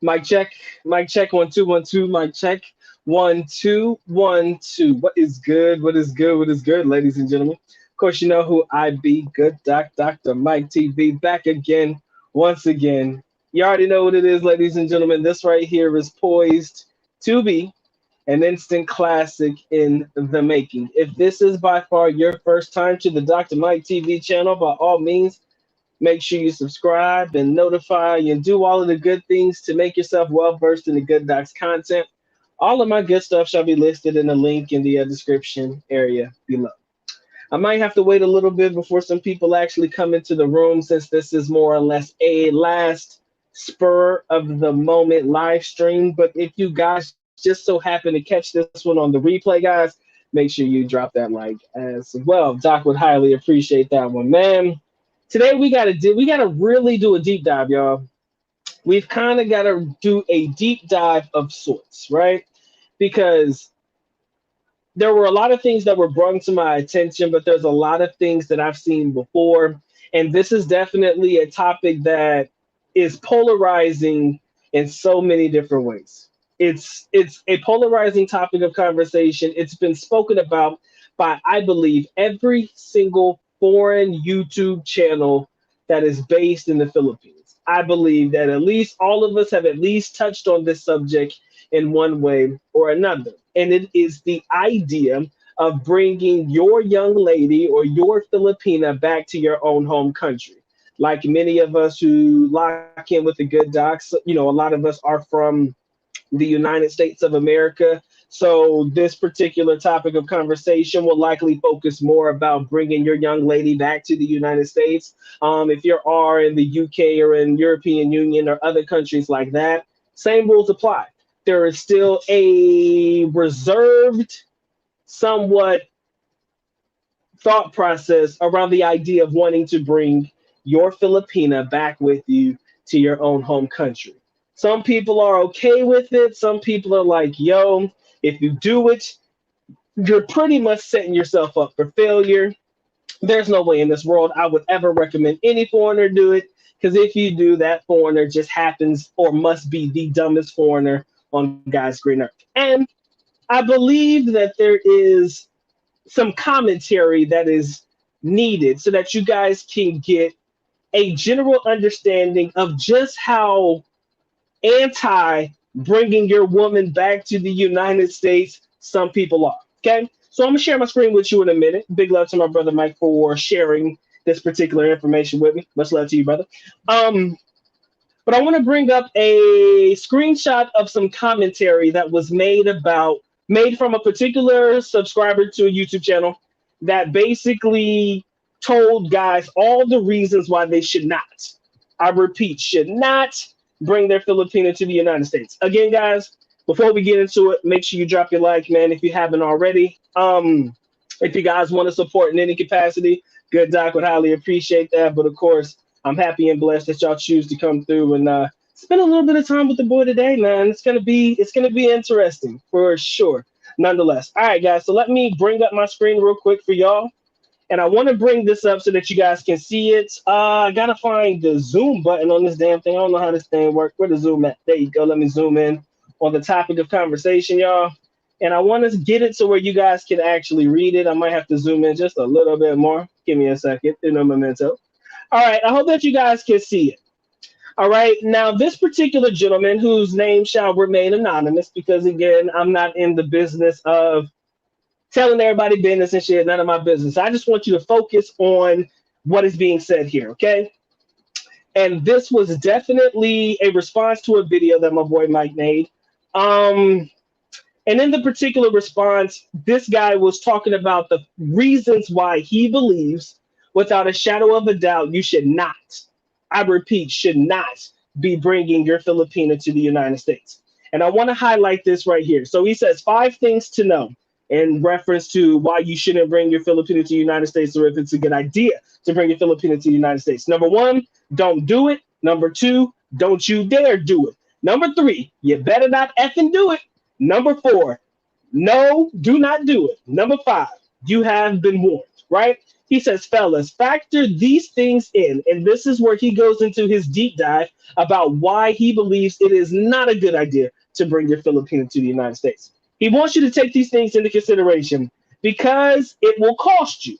Mic check, mic check, 1 2 1 2, mic check, 1 2 1 2. What is good? What is good? What is good, ladies and gentlemen? Of course, you know who I be. Good Doc, Dr. Mike TV, back again, once again. You already know what it is, ladies and gentlemen. This right here is poised to be an instant classic in the making. If this is by far your first time to the Dr. Mike TV channel, by all means, make sure you subscribe and notify and do all of the good things to make yourself well versed in the Good Docs content. All of my good stuff shall be listed in the link in the description area below. I might have to wait a little bit before some people actually come into the room since this is more or less a last spur of the moment live stream. But if you guys just so happen to catch this one on the replay, guys, make sure you drop that like as well. Doc would highly appreciate that one, man. Today we gotta really do a deep dive, y'all. We've kind of got to do a deep dive of sorts, right? Because there were a lot of things that were brought to my attention, but there's a lot of things that I've seen before. And this is definitely a topic that is polarizing in so many different ways. It's a polarizing topic of conversation. It's been spoken about by, I believe, every single foreign YouTube channel that is based in the Philippines. I believe that at least all of us have at least touched on this subject in one way or another. And it is the idea of bringing your young lady or your Filipina back to your own home country. Like many of us who lock in with the good docs, a lot of us are from the United States of America. So this particular topic of conversation will likely focus more about bringing your young lady back to the United States. If you are in the UK or in European Union or other countries like that, same rules apply. There is still a reserved, somewhat thought process around the idea of wanting to bring your Filipina back with you to your own home country. Some people are okay with it. Some people are like, yo, if you do it, you're pretty much setting yourself up for failure. There's no way in this world I would ever recommend any foreigner do it, because if you do, that foreigner just happens or must be the dumbest foreigner on God's green earth. And I believe that there is some commentary that is needed so that you guys can get a general understanding of just how anti bringing your woman back to the United States some people are. Okay, so I'm gonna share my screen with you in a minute. Big love to my brother Mike for sharing this particular information with me. Much love to you, brother. Um, but I want to bring up a screenshot of some commentary that was made from a particular subscriber to a YouTube channel that basically told guys all the reasons why they should not. I repeat, should not bring their Filipino to the United States. Again, guys, before we get into it, make sure you drop your like, man, if you haven't already. If you guys want to support in any capacity, Good Doc would highly appreciate that. But of course, I'm happy and blessed that y'all choose to come through and spend a little bit of time with the boy today, man. It's gonna be interesting for sure. Nonetheless, all right, guys. So let me bring up my screen real quick for y'all. And I want to bring this up so that you guys can see it. I gotta find the zoom button on this damn thing. I don't know how this thing works. Where the zoom at? There you go. Let me zoom in on the topic of conversation, y'all. And I want to get it to where you guys can actually read it. I might have to zoom in just a little bit more. Give me a second. No memento. All right. I hope that you guys can see it. All right. Now, this particular gentleman, whose name shall remain anonymous, because again, I'm not in the business of telling everybody business and shit, none of my business. I just want you to focus on what is being said here, okay? And this was definitely a response to a video that my boy Mike made. Um, and in the particular response, this guy was talking about the reasons why he believes, without a shadow of a doubt, you should not, I repeat, should not be bringing your Filipina to the United States. And I want to highlight this right here. So he says 5 things to know in reference to why you shouldn't bring your Filipino to the United States, or if it's a good idea to bring your Filipino to the United States. Number 1, don't do it. Number 2, don't you dare do it. Number 3, you better not effing do it. Number 4, no, do not do it. Number 5, You have been warned, right? He says, fellas, factor these things in. And this is where he goes into his deep dive about why he believes it is not a good idea to bring your Filipino to the United States. He wants you to take these things into consideration because it will cost you.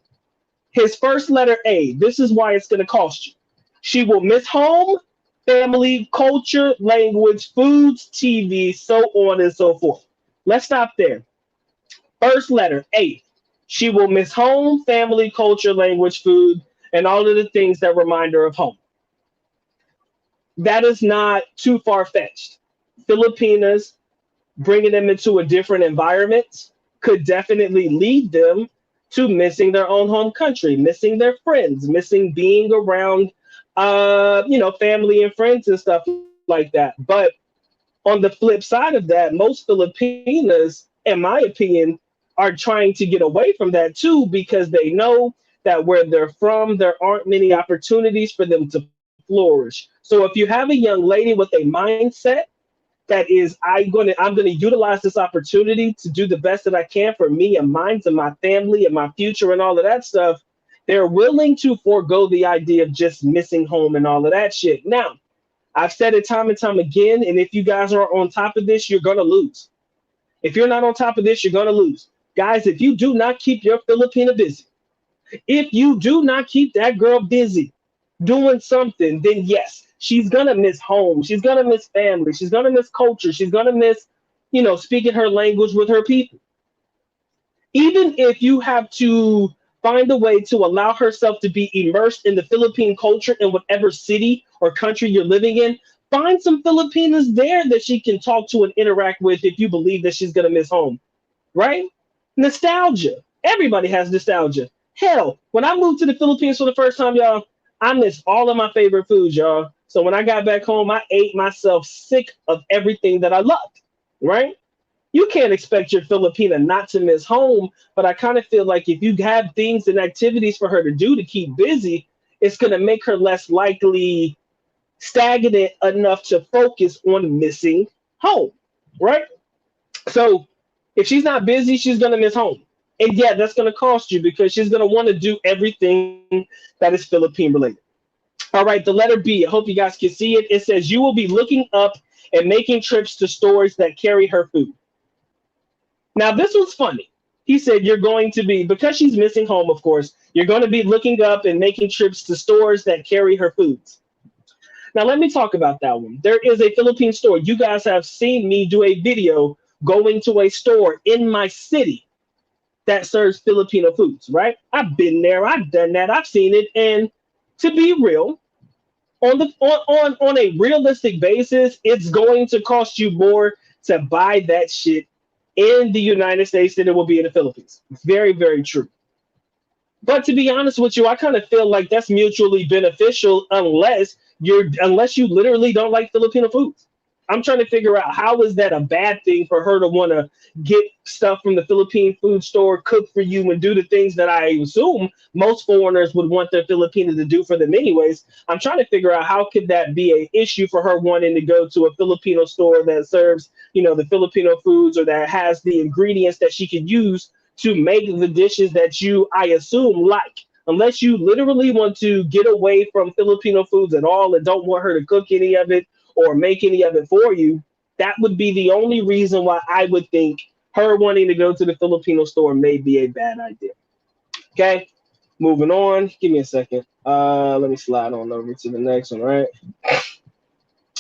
His first letter A, this is why it's going to cost you. She will miss home, family, culture, language, foods, TV, so on and so forth. Let's stop there. First letter A, she will miss home, family, culture, language, food, and all of the things that remind her of home. That is not too far fetched. Filipinas bringing them into a different environment could definitely lead them to missing their own home country, missing their friends, missing being around, family and friends and stuff like that. But on the flip side of that, most Filipinas, in my opinion, are trying to get away from that too because they know that where they're from, there aren't many opportunities for them to flourish. So if you have a young lady with a mindset that is I'm gonna utilize this opportunity to do the best that I can for me and mine and my family and my future and all of that stuff, they're willing to forego the idea of just missing home and all of that shit. Now, I've said it time and time again, and if you guys are on top of this, you're gonna lose. If you're not on top of this, you're gonna lose. Guys, if you do not keep your Filipina busy, if you do not keep that girl busy doing something, then yes, she's gonna miss home. She's gonna miss family. She's gonna miss culture. She's gonna miss, speaking her language with her people. Even if you have to find a way to allow herself to be immersed in the Philippine culture in whatever city or country you're living in, find some Filipinas there that she can talk to and interact with if you believe that she's gonna miss home, right? Nostalgia. Everybody has nostalgia. Hell, when I moved to the Philippines for the first time, y'all, I missed all of my favorite foods, y'all. So when I got back home, I ate myself sick of everything that I loved, right? You can't expect your Filipina not to miss home, but I kind of feel like if you have things and activities for her to do to keep busy, it's going to make her less likely stagnant enough to focus on missing home, right? So if she's not busy, she's going to miss home. And yeah, that's going to cost you because she's going to want to do everything that is Philippine related. All right, the letter B. I hope you guys can see it. It says you will be looking up and making trips to stores that carry her food. Now, this was funny. He said you're going to be, because she's missing home, of course, you're going to be looking up and making trips to stores that carry her foods. Now, let me talk about that one. There is a Philippine store. You guys have seen me do a video going to a store in my city that serves Filipino foods, right? I've been there, I've done that, I've seen it. And to be real, on a realistic basis, it's going to cost you more to buy that shit in the United States than it will be in the Philippines. Very, very true. But to be honest with you, I kind of feel like that's mutually beneficial unless you literally don't like Filipino foods. I'm trying to figure out how is that a bad thing for her to want to get stuff from the Philippine food store, cook for you, and do the things that I assume most foreigners would want their Filipino to do for them anyways. I'm trying to figure out how could that be an issue for her wanting to go to a Filipino store that serves, the Filipino foods or that has the ingredients that she could use to make the dishes that you, I assume, like. Unless you literally want to get away from Filipino foods at all and don't want her to cook any of it or make any of it for you, that would be the only reason why I would think her wanting to go to the Filipino store may be a bad idea. Okay, moving on. Give me a second. Let me slide on over to the next one, right?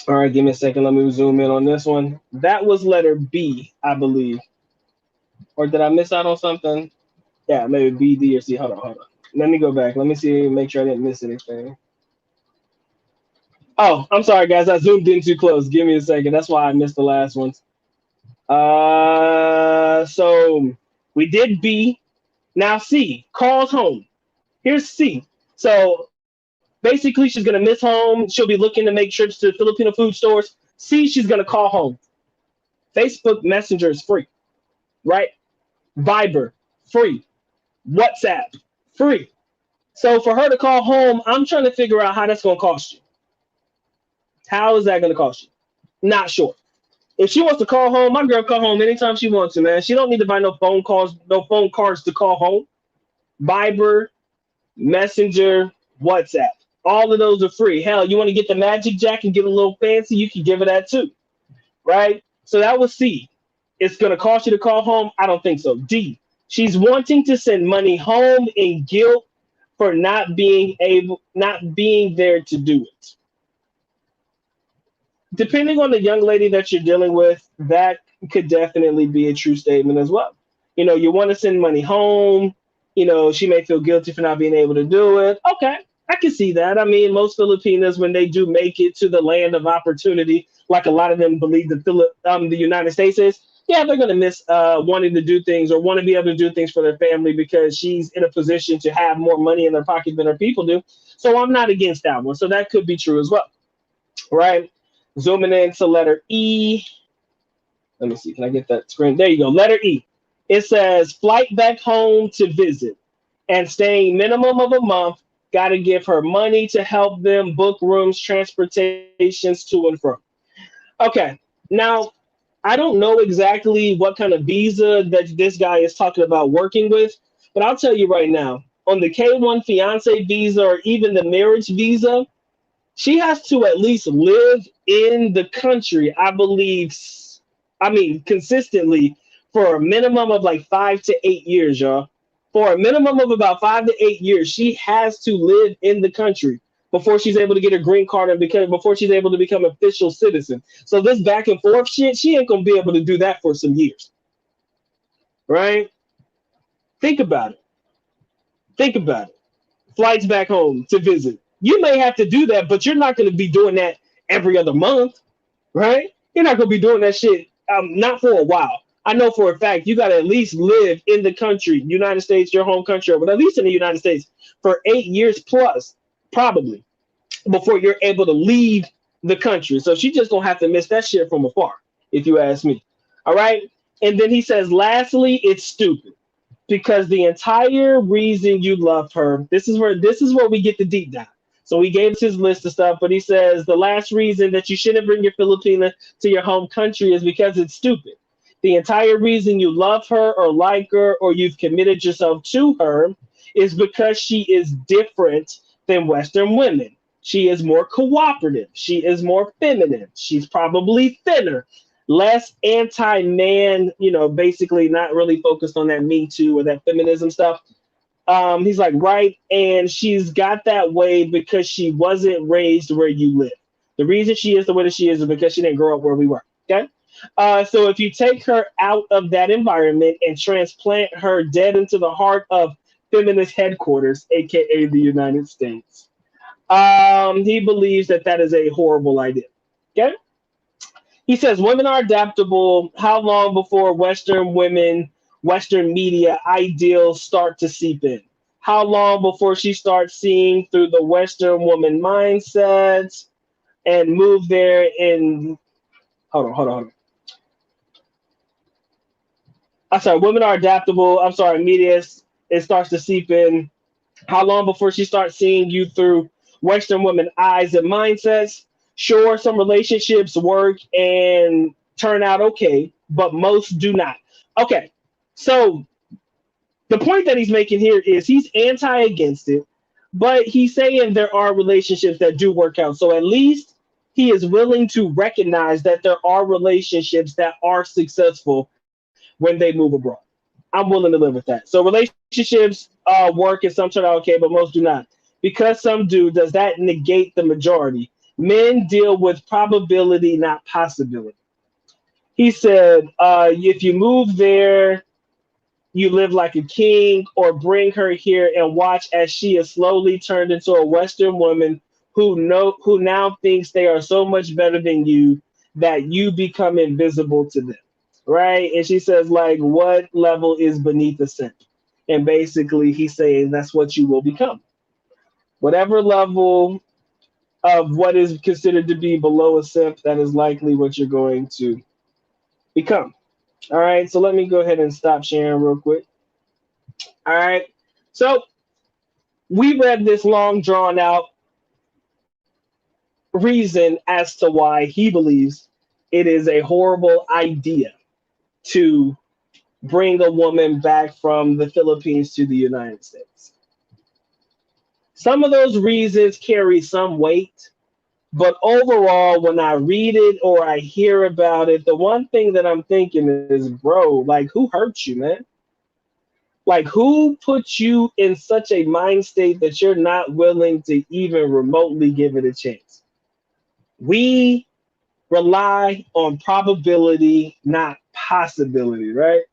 All right, give me a second. Let me zoom in on this one. That was letter B, I believe. Or did I miss out on something? Yeah, maybe B, D, or C. Hold on. Let me go back. Let me see, make sure I didn't miss anything. Oh, I'm sorry, guys. I zoomed in too close. Give me a second. That's why I missed the last ones. So we did B. Now C, calls home. Here's C. So basically, she's gonna miss home. She'll be looking to make trips to Filipino food stores. C, she's gonna call home. Facebook Messenger is free, right? Viber, free. WhatsApp, free. So for her to call home, I'm trying to figure out how that's gonna cost you. How is that gonna cost you? Not sure. If she wants to call home, my girl call home anytime she wants to, man. She don't need to buy no phone calls, no phone cards to call home. Viber, Messenger, WhatsApp. All of those are free. Hell, you want to get the Magic Jack and get a little fancy, you can give her that too, right? So that was C. It's going to cost you to call home? I don't think so. D. She's wanting to send money home in guilt for not being there to do it. Depending on the young lady that you're dealing with, that could definitely be a true statement as well. You want to send money home. She may feel guilty for not being able to do it. Okay, I can see that. I mean, most Filipinas, when they do make it to the land of opportunity, like a lot of them believe the United States is, yeah, they're going to miss wanting to do things or want to be able to do things for their family because she's in a position to have more money in their pocket than her people do. So I'm not against that one. So that could be true as well, right? Zooming into letter E. Let me see. Can I get that screen? There you go. Letter E. It says flight back home to visit and staying minimum of a month. Got to give her money to help them book rooms, transportations to and from. Okay. Now, I don't know exactly what kind of visa that this guy is talking about working with, but I'll tell you right now on the K1 fiance visa or even the marriage visa, she has to at least live in the country, I believe. I mean, consistently for a minimum of like 5 to 8 years, y'all. For a minimum of about 5 to 8 years, she has to live in the country before she's able to get a green card and before she's able to become an official citizen. So this back and forth shit, she ain't gonna be able to do that for some years, right? Think about it. Think about it. Flights back home to visit. You may have to do that, but you're not going to be doing that every other month, right? You're not going to be doing that shit, not for a while. I know for a fact you got to at least live in the country, United States, your home country, but at least in the United States for 8 years plus, probably, before you're able to leave the country. So she just going to have to miss that shit from afar, if you ask me. All right. And then he says, lastly, it's stupid because the entire reason you love her, this is where we get the deep dive. So he gave us his list of stuff, but he says the last reason that you shouldn't bring your Filipina to your home country is because it's stupid. The entire reason you love her or like her or you've committed yourself to her is because she is different than Western women. She is more cooperative. She is more feminine. She's probably thinner, less anti-man, basically not really focused on that Me Too or that feminism stuff. He's like, right, and she's got that way because she wasn't raised where you live. The reason she is the way that she is because she didn't grow up where we were. Okay, so if you take her out of that environment and transplant her dead into the heart of feminist headquarters, aka the United States, he believes that that is a horrible idea. Okay. He says women are adaptable. How long before Western women, Western media ideals start to seep in? How long before she starts seeing through the Western woman mindsets and move there in hold on. I'm sorry, women are adaptable. I'm sorry, media it starts to seep in. How long before she starts seeing you through Western women eyes and mindsets? Sure, some relationships work and turn out okay, but most do not. Okay, so the point that he's making here is he's anti against it, but he's saying there are relationships that do work out. So at least he is willing to recognize that there are relationships that are successful when they move abroad. I'm willing to live with that. So relationships work and some turn out okay, but most do not. Because some do, does that negate the majority? Men deal with probability, not possibility. He said, if you move there, you live like a king, or bring her here and watch as she is slowly turned into a Western woman who now thinks they are so much better than you that you become invisible to them. Right? And she says, like, what level is beneath the simp? And basically he's saying that's what you will become. Whatever level of what is considered to be below a simp, that is likely what you're going to become. All right, so let me go ahead and stop sharing real quick. All right, so we read this long, drawn out reason as to why he believes it is a horrible idea to bring a woman back from the Philippines to the United States. Some of those reasons carry some weight, but overall, when I read it or I hear about it, the one thing that I'm thinking is, bro, like, who hurt you, man? Like, who put you in such a mind state that you're not willing to even remotely give it a chance? We rely on probability, not possibility, right?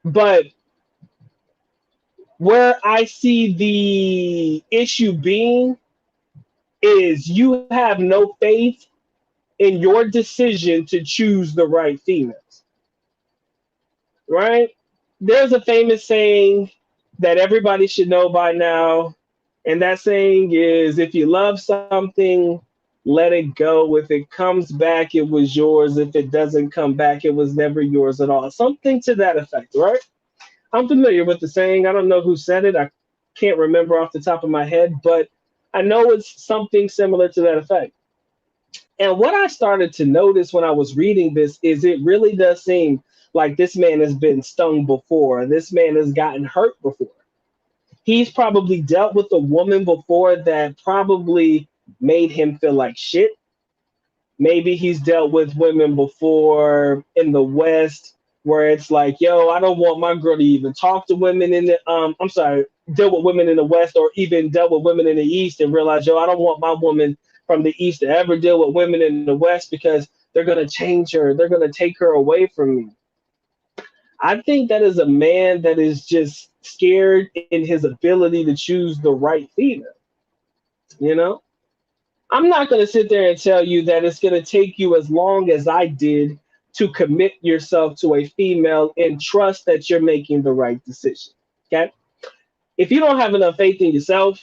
But where I see the issue being is you have no faith in your decision to choose the right females, right? There's a famous saying that everybody should know by now, and that saying is if you love something, let it go. If it comes back, it was yours. If it doesn't come back, it was never yours at all. Something to that effect, right? I'm familiar with the saying. I don't know who said it. I can't remember off the top of my head, but I know it's something similar to that effect. And what I started to notice when I was reading this is it really does seem like this man has been stung before. This man has gotten hurt before. He's probably dealt with a woman before that probably made him feel like shit. Maybe he's dealt with women before in the West where it's like, yo, I don't want my girl to even talk to women in the I'm sorry, deal with women in the West or even dealt with women in the East and realize, yo, I don't want my woman from the East to ever deal with women in the West because they're gonna change her, they're gonna take her away from me. I think that is a man that is just scared in his ability to choose the right female, you know? I'm not going to sit there and tell you that it's going to take you as long as I did to commit yourself to a female and trust that you're making the right decision. Okay. If you don't have enough faith in yourself,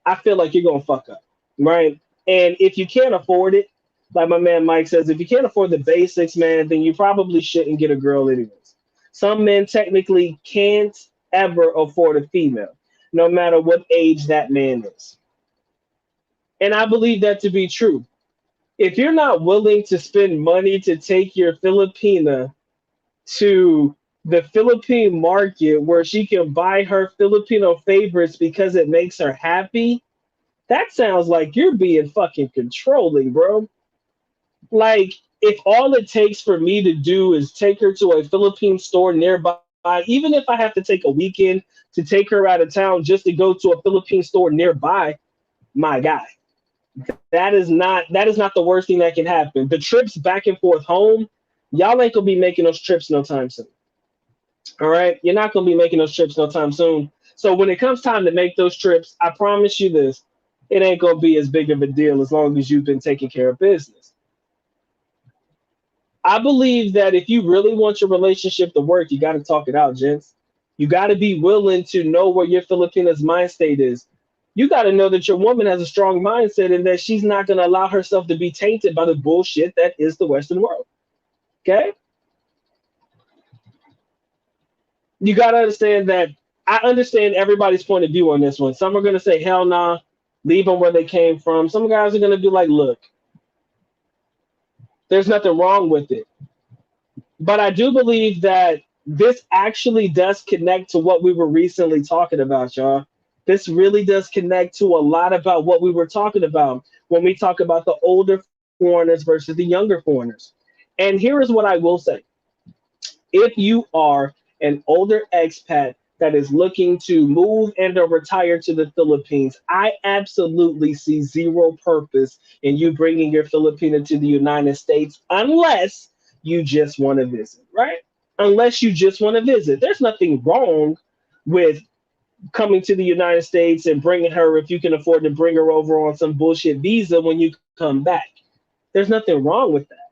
I feel like you're going to fuck up. Right. And if you can't afford it, like my man Mike says, if you can't afford the basics, man, then you probably shouldn't get a girl anyways. Some men technically can't ever afford a female, no matter what age that man is. And I believe that to be true. If you're not willing to spend money to take your Filipina to the Philippine market where she can buy her Filipino favorites because it makes her happy, that sounds like you're being fucking controlling, bro. Like, if all it takes for me to do is take her to a Philippine store nearby, even if I have to take a weekend to take her out of town just to go to a Philippine store nearby, my guy, that is not the worst thing that can happen. The trips back and forth home, y'all ain't gonna be making those trips no time soon. All right, you're not gonna be making those trips no time soon. So when it comes time to make those trips, I promise you this, it ain't gonna be as big of a deal as long as you've been taking care of business. I believe that if you really want your relationship to work, you got to talk it out, gents. You got to be willing to know where your Filipina's mind state is. You got to know that your woman has a strong mindset and that she's not going to allow herself to be tainted by the bullshit that is the Western world. Okay? You got to understand that I understand everybody's point of view on this one. Some are going to say, hell nah, leave them where they came from. Some guys are going to be like, look, there's nothing wrong with it. But I do believe that this actually does connect to what we were recently talking about, y'all. This really does connect to a lot about what we were talking about when we talk about the older foreigners versus the younger foreigners. And here is what I will say. If you are an older expat that is looking to move and or retire to the Philippines, I absolutely see zero purpose in you bringing your Filipina to the United States unless you just want to visit, right? Unless you just want to visit. There's nothing wrong with coming to the United States and bringing her if you can afford to bring her over on some bullshit visa when you come back. There's nothing wrong with that.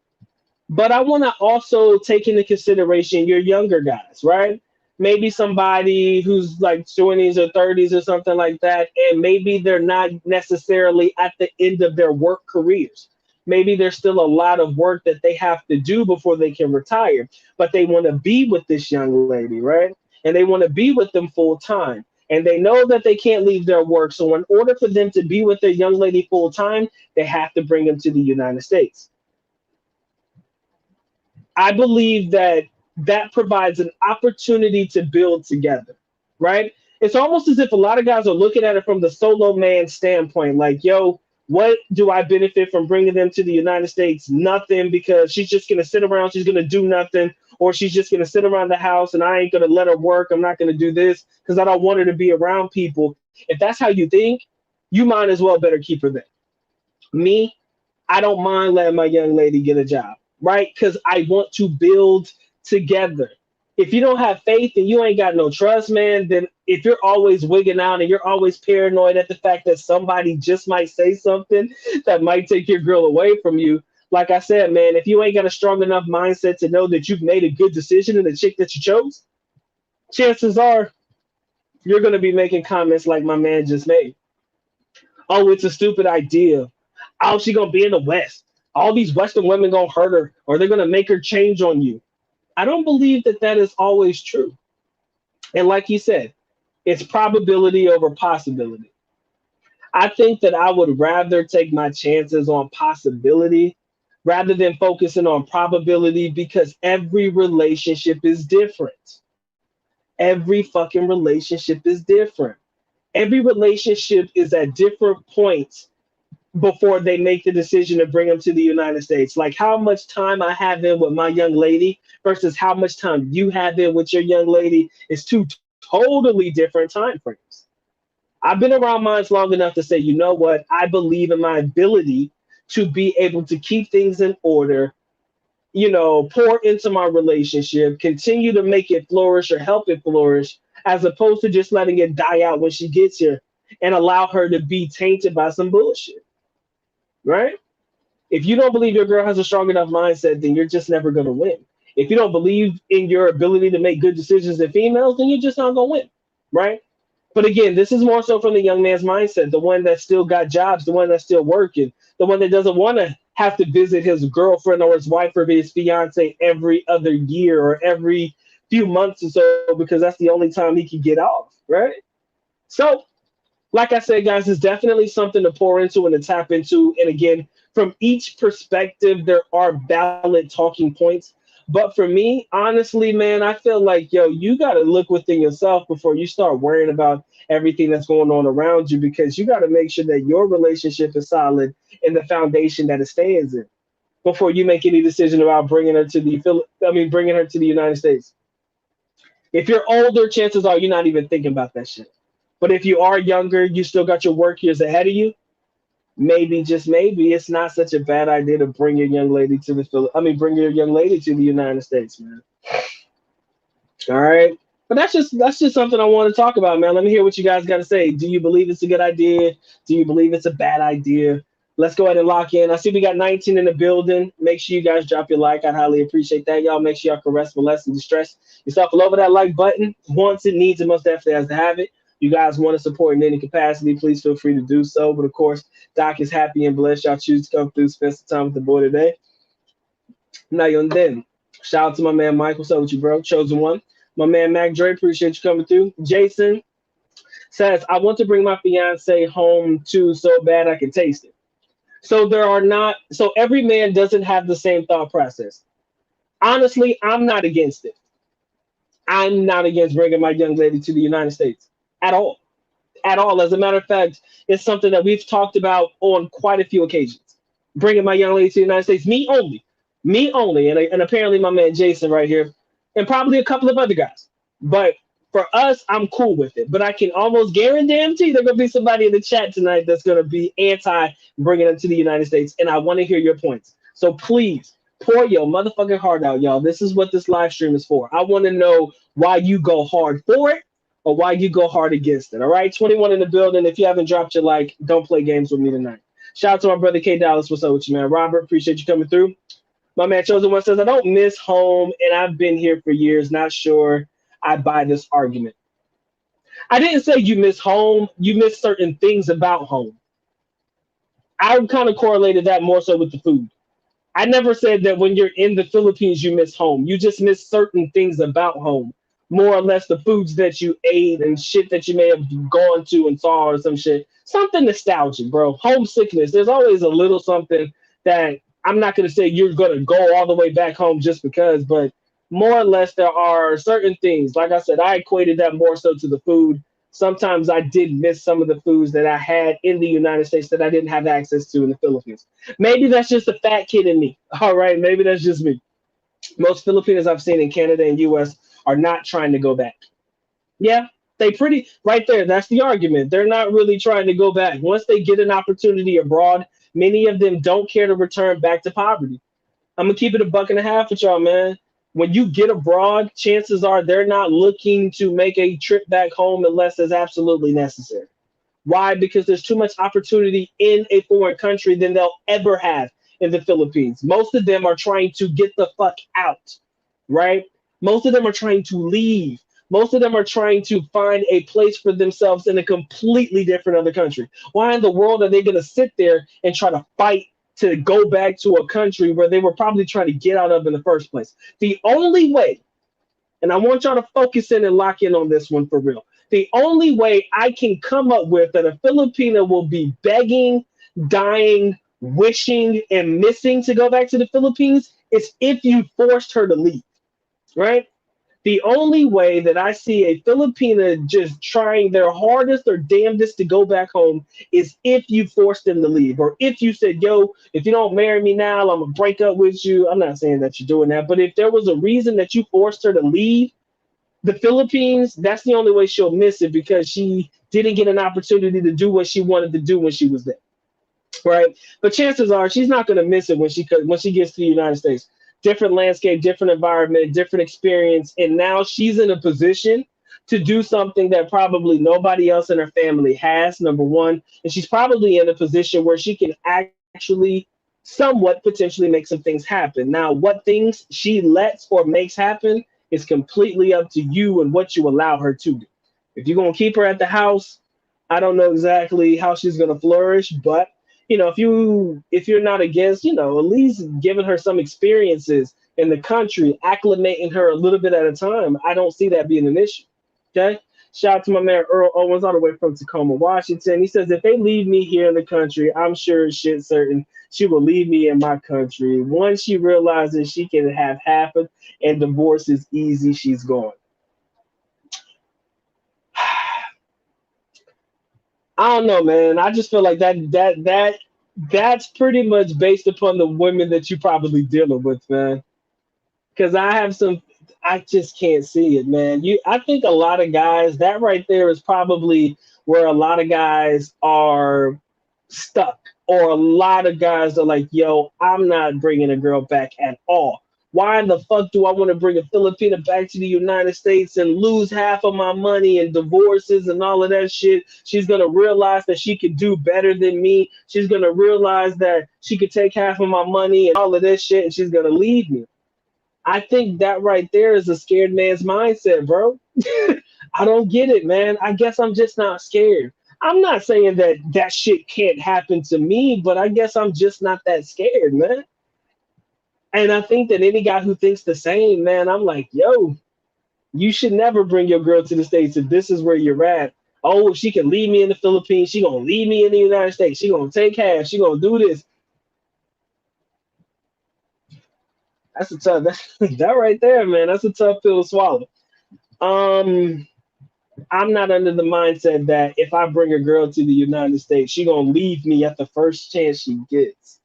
But I want to also take into consideration your younger guys, right? Maybe somebody who's like 20s or 30s or something like that, and maybe they're not necessarily at the end of their work careers. Maybe there's still a lot of work that they have to do before they can retire, but they want to be with this young lady, right? And they want to be with them full time. And they know that they can't leave their work. So, in order for them to be with their young lady full time, they have to bring them to the United States. I believe that that provides an opportunity to build together, right? It's almost as if a lot of guys are looking at it from the solo man standpoint, like, yo, what do I benefit from bringing them to the United States? Nothing, because she's just gonna sit around, she's gonna do nothing, or she's just gonna sit around the house and I ain't gonna let her work. I'm not gonna do this because I don't want her to be around people. If that's how you think, you might as well better keep her there. Me, I don't mind letting my young lady get a job, right? Because I want to build together. If you don't have faith and you ain't got no trust, man, then if you're always wigging out and you're always paranoid at the fact that somebody just might say something that might take your girl away from you, like I said, man, if you ain't got a strong enough mindset to know that you've made a good decision in the chick that you chose, chances are you're going to be making comments like my man just made. Oh, it's a stupid idea. Oh, she gonna be in the West. All these Western women gonna hurt her, or they're gonna make her change on you. I don't believe that that is always true. And like you said, it's probability over possibility. I think that I would rather take my chances on possibility rather than focusing on probability because every relationship is different. Every fucking relationship is different. Every relationship is at different points before they make the decision to bring them to the United States. Like how much time I have in with my young lady versus how much time you have in with your young lady is two totally different time frames. I've been around minds long enough to say, you know what? I believe in my ability to be able to keep things in order, pour into my relationship, continue to make it flourish or help it flourish, as opposed to just letting it die out when she gets here and allow her to be tainted by some bullshit, right? If you don't believe your girl has a strong enough mindset, then you're just never going to win. If you don't believe in your ability to make good decisions in females, then you're just not going to win, right? But again, this is more so from the young man's mindset, the one that still got jobs, the one that's still working, the one that doesn't want to have to visit his girlfriend or his wife or his fiance every other year or every few months or so because that's the only time he can get off, right? So like I said, guys, it's definitely something to pour into and to tap into. And again, from each perspective, there are valid talking points. But for me, honestly, man, I feel like, yo, you got to look within yourself before you start worrying about everything that's going on around you because you got to make sure that your relationship is solid in the foundation that it stands in before you make any decision about bringing her to the United States. If you're older, chances are you're not even thinking about that shit. But if you are younger, you still got your work years ahead of you. Maybe just maybe it's not such a bad idea to bring your young lady to bring your young lady to the United States, man. All right. But that's just something I want to talk about, man. Let me hear what you guys got to say. Do you believe it's a good idea? Do you believe it's a bad idea? Let's go ahead and lock in. I see we got 19 in the building. Make sure you guys drop your like. I'd highly appreciate that, y'all. Make sure y'all caress, molest, and distress yourself all over that like button. Once it needs, it most definitely has to have it. You guys want to support in any capacity, please feel free to do so. But of course, Doc is happy and blessed. Y'all choose to come through, spend some time with the boy today. Now you're then. Shout out to my man Michael. What's up with you, bro? Chosen one. My man Mac Dre, appreciate you coming through. Jason says, I want to bring my fiance home too so bad I can taste it. So every man doesn't have the same thought process. Honestly, I'm not against it. I'm not against bringing my young lady to the United States at all. At all. As a matter of fact, it's something that we've talked about on quite a few occasions. Bringing my young lady to the United States, me only, and apparently my man Jason right here, and probably a couple of other guys. But for us, I'm cool with it. But I can almost guarantee there's gonna be somebody in the chat tonight that's gonna be anti bringing them to the United States, and I want to hear your points. So please pour your motherfucking heart out, y'all. This is what this live stream is for. I want to know why you go hard for it or why you go hard against it. All right, 21 in the building. If you haven't dropped your like, don't play games with me tonight. Shout out to my brother K Dallas. What's up with you, man? Robert, appreciate you coming through. My man Chosen One says, I don't miss home and I've been here for years. Not sure I buy this argument. I didn't say you miss home. You miss certain things about home. I kind of correlated that more so with the food. I never said that when you're in the Philippines, you miss home. You just miss certain things about home. More or less the foods that you ate and shit that you may have gone to and saw or some shit. Something nostalgic, bro. Homesickness. There's always a little something that I'm not going to say you're going to go all the way back home just because, but more or less there are certain things. Like I said, I equated that more so to the food. Sometimes I did miss some of the foods that I had in the United States that I didn't have access to in the Philippines. Maybe that's just a fat kid in me. All right, maybe that's just me. Most Filipinos I've seen in Canada and US are not trying to go back. Yeah, they pretty right there. That's the argument. They're not really trying to go back. Once they get an opportunity abroad, many of them don't care to return back to poverty. I'm gonna keep it a buck and a half with y'all, man. When you get abroad, chances are they're not looking to make a trip back home unless it's absolutely necessary. Why? Because there's too much opportunity in a foreign country than they'll ever have in the Philippines. Most of them are trying to get the fuck out, right? Most of them are trying to leave. Most of them are trying to find a place for themselves in a completely different other country. Why in the world are they going to sit there and try to fight to go back to a country where they were probably trying to get out of in the first place? The only way, and I want y'all to focus in and lock in on this one for real. The only way I can come up with that a Filipino will be begging, dying, wishing, and missing to go back to the Philippines is if you forced her to leave, right? The only way that I see a Filipina just trying their hardest or damnedest to go back home is if you forced them to leave, or if you said, yo, if you don't marry me now, I'm going to break up with you. I'm not saying that you're doing that, but if there was a reason that you forced her to leave the Philippines, that's the only way she'll miss it because she didn't get an opportunity to do what she wanted to do when she was there, right? But chances are she's not going to miss it when she gets to the United States. Different landscape, different environment, different experience, and now she's in a position to do something that probably nobody else in her family has. Number one, and she's probably in a position where she can actually somewhat potentially make some things happen. Now, what things she lets or makes happen is completely up to you and what you allow her to do. If you're gonna keep her at the house, I don't know exactly how she's gonna flourish, but if you're not against, at least giving her some experiences in the country, acclimating her a little bit at a time, I don't see that being an issue. Okay. Shout out to my man Earl Owens all the way from Tacoma, Washington. He says if they leave me here in the country, I'm sure shit certain she will leave me in my country. Once she realizes she can have half of and divorce is easy, she's gone. I don't know, man. I just feel like that's pretty much based upon the women that you probably dealing with, man. Because I just can't see it, man. I think a lot of guys, that right there is probably where a lot of guys are stuck, or a lot of guys are like, yo, I'm not bringing a girl back at all. Why in the fuck do I want to bring a Filipina back to the United States and lose half of my money and divorces and all of that shit? She's going to realize that she could do better than me. She's going to realize that she could take half of my money and all of this shit, and she's going to leave me. I think that right there is a scared man's mindset, bro. I don't get it, man. I guess I'm just not scared. I'm not saying that that shit can't happen to me, but I guess I'm just not that scared, man. And I think that any guy who thinks the same, man, I'm like, yo, you should never bring your girl to the States if this is where you're at. Oh, if she can leave me in the Philippines, she gonna leave me in the United States. She gonna take half. She gonna do this. That's a tough that right there, man. That's a tough pill to swallow. Um, I'm not under the mindset that if I bring a girl to the United States, she gonna leave me at the first chance she gets.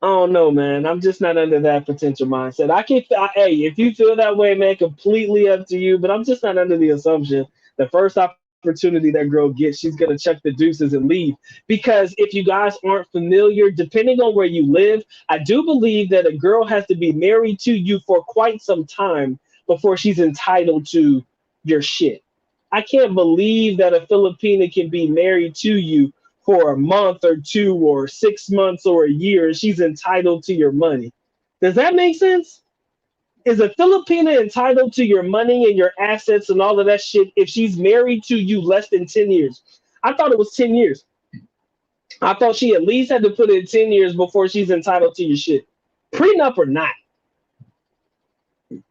I don't know, man. I'm just not under that potential mindset. Hey, if you feel that way, man, completely up to you. But I'm just not under the assumption the first opportunity that girl gets, she's gonna chuck the deuces and leave. Because if you guys aren't familiar, depending on where you live, I do believe that a girl has to be married to you for quite some time before she's entitled to your shit. I can't believe that a Filipina can be married to you for a month or two or 6 months or a year, and she's entitled to your money. Does that make sense? Is a Filipina entitled to your money and your assets and all of that shit if she's married to you less than 10 years? I thought it was 10 years. I thought she at least had to put in 10 years before she's entitled to your shit. Prenup or not.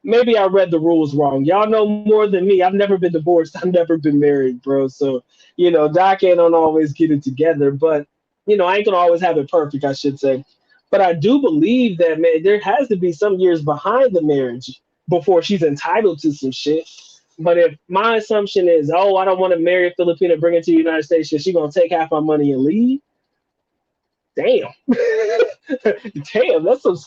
Maybe I read the rules wrong. Y'all know more than me. I've never been divorced. I've never been married, bro. So, Doc ain't don't always get it together. But I ain't gonna always have it perfect, I should say. But I do believe that, man, there has to be some years behind the marriage before she's entitled to some shit. But if my assumption is, oh, I don't want to marry a Filipina, bring her to the United States because she's gonna take half my money and leave, damn. Damn, that's some.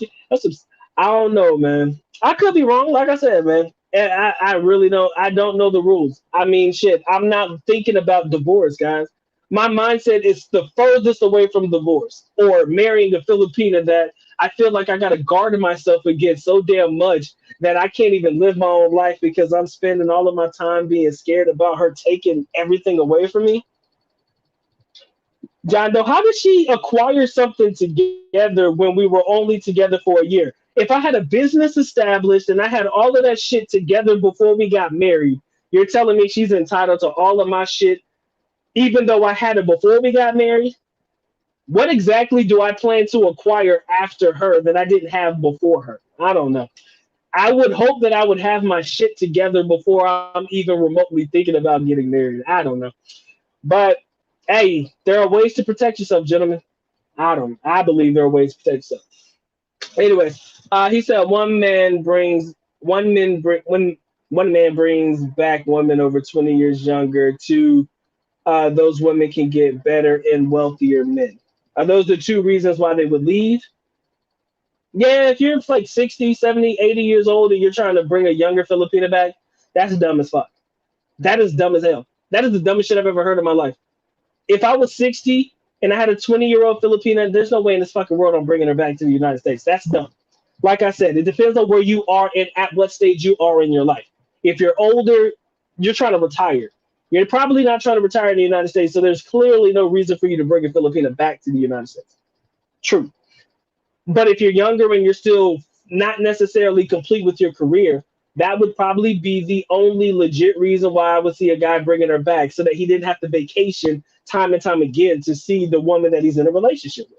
I don't know, man. I could be wrong. Like I said, man, and I really don't. I don't know the rules. I mean, shit. I'm not thinking about divorce, guys. My mindset is the furthest away from divorce or marrying a Filipina that I feel like I got to guard myself against so damn much that I can't even live my own life because I'm spending all of my time being scared about her taking everything away from me. John Doe, how did she acquire something together when we were only together for a year? If I had a business established and I had all of that shit together before we got married, you're telling me she's entitled to all of my shit, even though I had it before we got married? What exactly do I plan to acquire after her that I didn't have before her? I don't know. I would hope that I would have my shit together before I'm even remotely thinking about getting married. I don't know. But hey, there are ways to protect yourself, gentlemen. I believe there are ways to protect yourself. Anyways, he said one man brings back women over 20 years younger. Two, those women can get better and wealthier men. Are those the two reasons why they would leave? Yeah, if you're like 60, 70, 80 years old and you're trying to bring a younger Filipina back, that's dumb as fuck. That is dumb as hell. That is the dumbest shit I've ever heard in my life. If I was 60 and I had a 20-year-old Filipina, there's no way in this fucking world I'm bringing her back to the United States. That's dumb. Like I said, it depends on where you are and at what stage you are in your life. If you're older, you're trying to retire. You're probably not trying to retire in the United States, so there's clearly no reason for you to bring a Filipina back to the United States. True. But if you're younger and you're still not necessarily complete with your career, that would probably be the only legit reason why I would see a guy bringing her back so that he didn't have to vacation time and time again to see the woman that he's in a relationship with.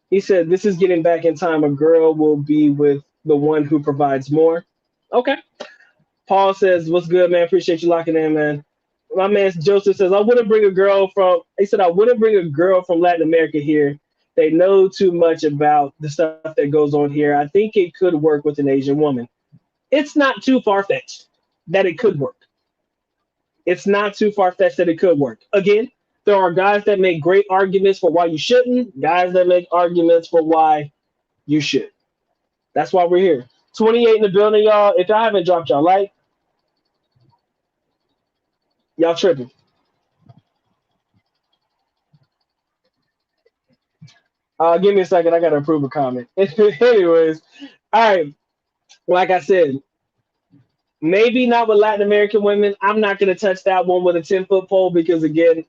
He said, this is getting back in time. A girl will be with the one who provides more. Okay. Paul says, what's good, man? Appreciate you locking in, man. My man Joseph says, he said, I wouldn't bring a girl from Latin America here. They know too much about the stuff that goes on here. I think it could work with an Asian woman. It's not too far-fetched that it could work. It's not too far-fetched that it could work. Again, there are guys that make great arguments for why you shouldn't, guys that make arguments for why you should. That's why we're here. 28 in the building, y'all. If y'all haven't dropped y'all like, y'all tripping. Give me a second. I got to approve a comment. Anyways, all right. Like I said, maybe not with Latin American women. I'm not going to touch that one with a 10-foot pole because, again,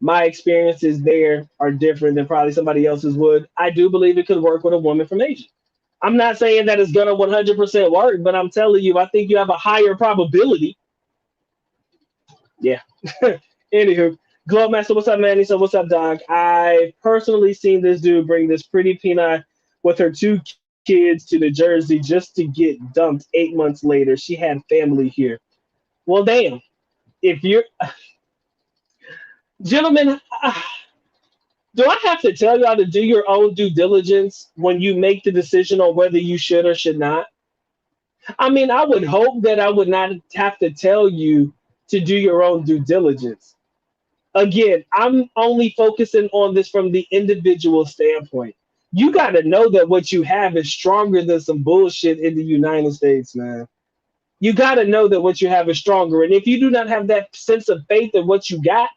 my experiences there are different than probably somebody else's would. I do believe it could work with a woman from Asia. I'm not saying that it's going to 100% work, but I'm telling you, I think you have a higher probability. Yeah. Anywho, Glowmaster, what's up, man? He said, what's up, dog? I personally seen this dude bring this pretty peanut with her two kids to the Jersey just to get dumped 8 months later. She had family here. Well, damn. If you're, gentlemen, do I have to tell y'all to do your own due diligence when you make the decision on whether you should or should not? I mean, I would hope that I would not have to tell you to do your own due diligence. Again, I'm only focusing on this from the individual standpoint. You got to know that what you have is stronger than some bullshit in the United States, man. You got to know that what you have is stronger. And if you do not have that sense of faith in what you got,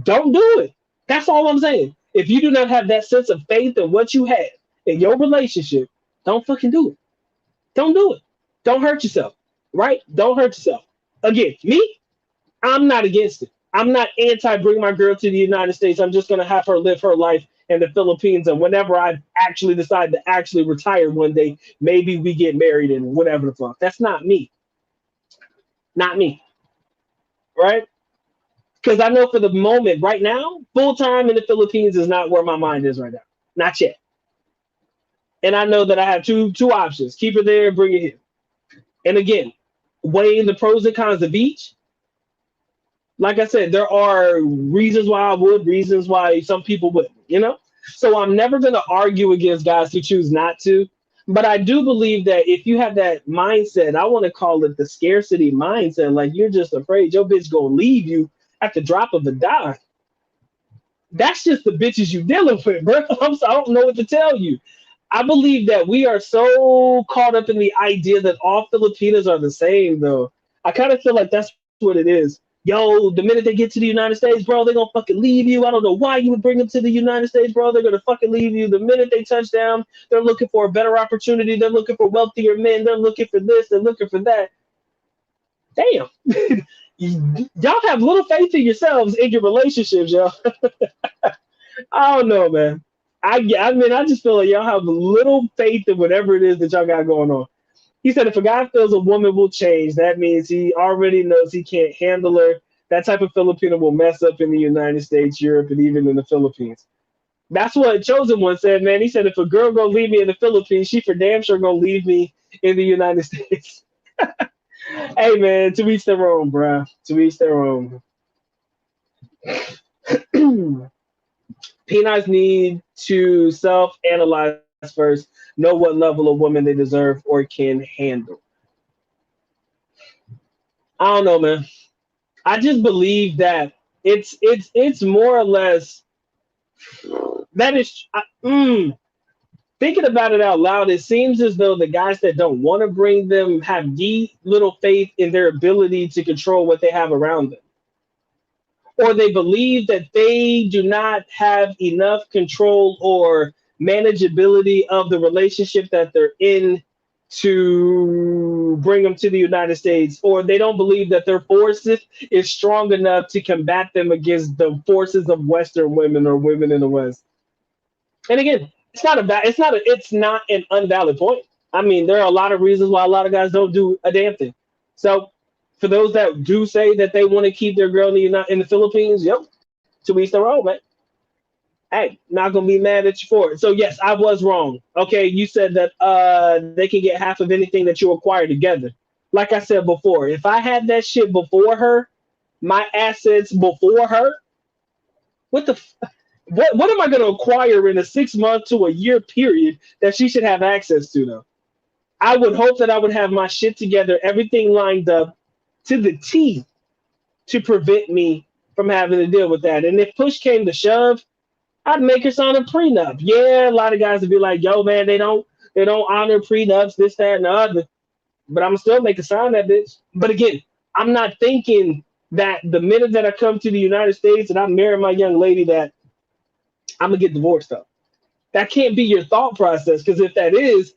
don't do it. That's all I'm saying. If you do not have that sense of faith in what you have in your relationship, don't fucking do it. Don't do it. Don't hurt yourself, right? Don't hurt yourself. Again, me, I'm not against it. I'm not anti bring my girl to the United States. I'm just going to have her live her life in the Philippines. And whenever I actually decide to actually retire one day, maybe we get married and whatever the fuck. That's not me. Not me. Right? Because I know for the moment, right now, full time in the Philippines is not where my mind is right now. Not yet. And I know that I have two options: keep her there and bring it here. And again, weighing the pros and cons of each. Like I said, there are reasons why I would, reasons why some people wouldn't, you know? So I'm never going to argue against guys who choose not to. But I do believe that if you have that mindset, I want to call it the scarcity mindset, like you're just afraid your bitch going to leave you at the drop of a dime. That's just the bitches you dealing with, bro. I don't know what to tell you. I believe that we are so caught up in the idea that all Filipinas are the same, though. I kind of feel like that's what it is. Yo, the minute they get to the United States, bro, they're gonna fucking leave you. I don't know why you would bring them to the United States, bro. They're gonna fucking leave you. The minute they touch down, they're looking for a better opportunity. They're looking for wealthier men. They're looking for this. They're looking for that. Damn. Y'all have little faith in yourselves in your relationships, y'all. I don't know, man. I mean, I just feel like y'all have little faith in whatever it is that y'all got going on. He said if a guy feels a woman will change, that means he already knows he can't handle her. That type of Filipino will mess up in the United States, Europe, and even in the Philippines. That's what Chosen One said, man. He said if a girl gonna leave me in the Philippines, she for damn sure gonna leave me in the United States. Hey, man, to each their own, bruh. To each their own. Penites need to self-analyze first, know what level of woman they deserve or can handle. I don't know, man. I just believe that it's more or less that is. Thinking about it out loud, it seems as though the guys that don't want to bring them have deep little faith in their ability to control what they have around them, or they believe that they do not have enough control or manageability of the relationship that they're in to bring them to the United States, or they don't believe that their forces is strong enough to combat them against the forces of Western women or women in the West. And again, it's not an unvalid point. I mean, there are a lot of reasons why a lot of guys don't do a damn thing. So for those that do say that they want to keep their girl in the Philippines, yep, to each their own, man. Hey, not gonna be mad at you for it. So yes, I was wrong. Okay, you said that they can get half of anything that you acquire together. Like I said before, if I had that shit before her, my assets before her, what the what am I gonna acquire in a 6 month to a year period that she should have access to though? I would hope that I would have my shit together, everything lined up to the T to prevent me from having to deal with that. And if push came to shove, I'd make her sign a prenup. Yeah, a lot of guys would be like, "Yo, man, they don't honor prenups, this, that, and the other." But I'm still make her sign that bitch. But again, I'm not thinking that the minute that I come to the United States and I marry my young lady that I'm gonna get divorced though. That can't be your thought process because if that is,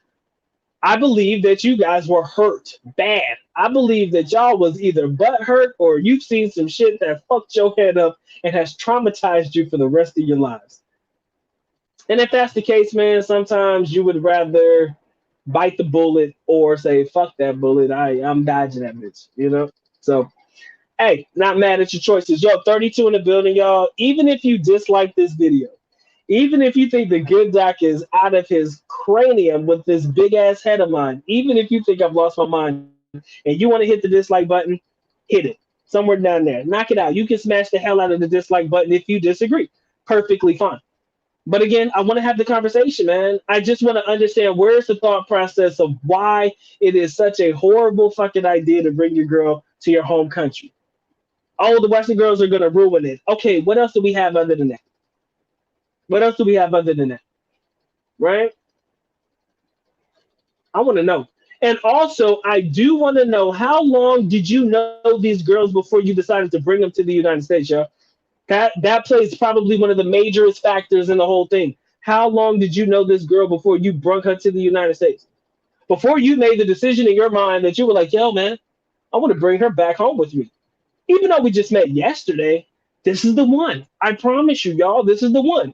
I believe that you guys were hurt bad. I believe that y'all was either butt hurt or you've seen some shit that fucked your head up and has traumatized you for the rest of your lives. And if that's the case, man, sometimes you would rather bite the bullet or say, fuck that bullet. I'm dodging that bitch, you know? So, hey, not mad at your choices. Yo, 32 in the building, y'all. Even if you dislike this video, even if you think the good doc is out of his cranium with this big ass head of mine, even if you think I've lost my mind and you want to hit the dislike button, hit it somewhere down there. Knock it out. You can smash the hell out of the dislike button if you disagree. Perfectly fine. But again, I want to have the conversation, man. I just want to understand where's the thought process of why it is such a horrible fucking idea to bring your girl to your home country. Oh, the Western girls are going to ruin it. Okay, what else do we have other than that? What else do we have other than that? Right? I want to know. And also, I do want to know how long did you know these girls before you decided to bring them to the United States, yo? That plays probably one of the majorest factors in the whole thing. How long did you know this girl before you brought her to the United States? Before you made the decision in your mind that you were like, yo, man, I want to bring her back home with me. Even though we just met yesterday, this is the one. I promise you, y'all, this is the one.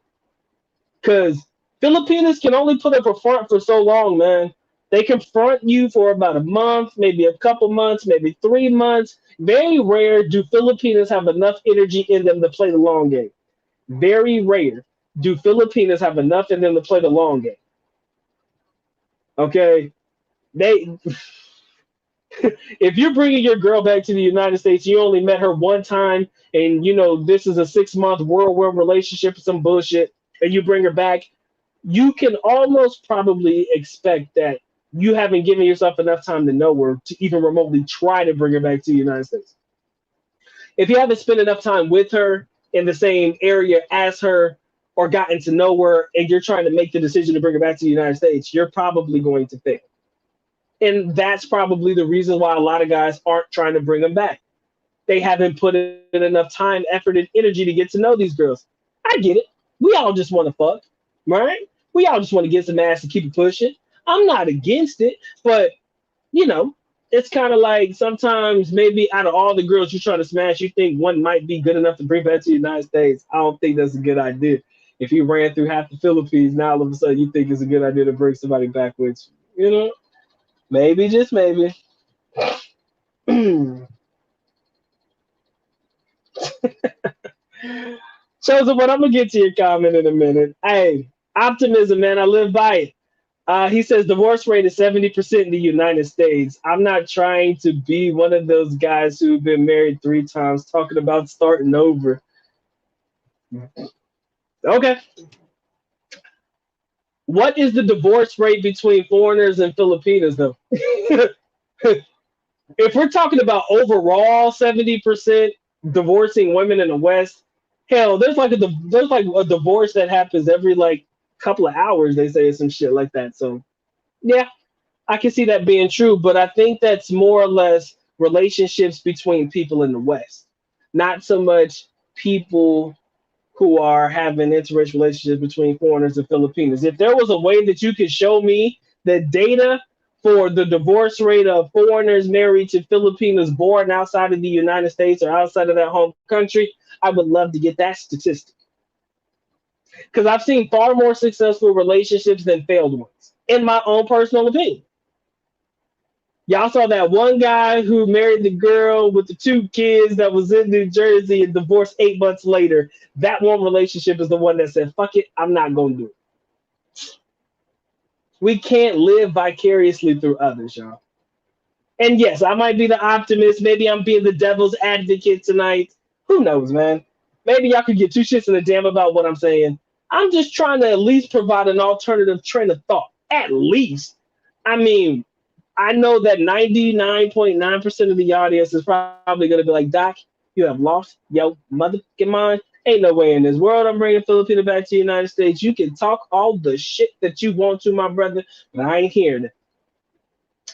Because Filipinos can only put up a front for so long, man. They confront you for about a month, maybe a couple months, maybe 3 months. Very rare do Filipinos have enough energy in them to play the long game. Very rare do Filipinos have enough in them to play the long game. Okay, they If you're bringing your girl back to the United States, you only met her one time, and this is a 6 month whirlwind relationship or some bullshit, and you bring her back, you can almost probably expect that you haven't given yourself enough time to know her to even remotely try to bring her back to the United States. If you haven't spent enough time with her in the same area as her or gotten to know her and you're trying to make the decision to bring her back to the United States, you're probably going to fail. And that's probably the reason why a lot of guys aren't trying to bring them back. They haven't put in enough time, effort, and energy to get to know these girls. I get it. We all just want to fuck, right? We all just want to get some ass and keep it pushing. I'm not against it, but you know, it's kind of like sometimes maybe out of all the girls you're trying to smash, you think one might be good enough to bring back to the United States. I don't think that's a good idea. If you ran through half the Philippines, now all of a sudden you think it's a good idea to bring somebody back with you. Maybe, just maybe. Chosen one, I'm gonna get to your comment in a minute. Hey, optimism, man. I live by it. He says divorce rate is 70% in the United States. I'm not trying to be one of those guys who've been married 3 times talking about starting over. Okay. What is the divorce rate between foreigners and Filipinos, though? If we're talking about overall 70% divorcing women in the West, hell, there's like a divorce that happens every like couple of hours. They say some shit like that. So yeah, I can see that being true, but I think that's more or less relationships between people in the West, not so much people who are having interracial relationships between foreigners and Filipinos. If there was a way that you could show me the data for the divorce rate of foreigners married to Filipinos born outside of the United States or outside of their home country, I would love to get that statistic. Because I've seen far more successful relationships than failed ones, in my own personal opinion. Y'all saw that one guy who married the girl with the 2 kids that was in New Jersey and divorced 8 months later. That one relationship is the one that said, fuck it, I'm not going to do it. We can't live vicariously through others, y'all. And yes, I might be the optimist. Maybe I'm being the devil's advocate tonight. Who knows, man? Maybe y'all could get 2 shits in a damn about what I'm saying. I'm just trying to at least provide an alternative train of thought. At least. I mean, I know that 99.9% of the audience is probably going to be like, Doc, you have lost your motherfucking mind. Ain't no way in this world I'm bringing Filipina back to the United States. You can talk all the shit that you want to, my brother, but I ain't hearing it.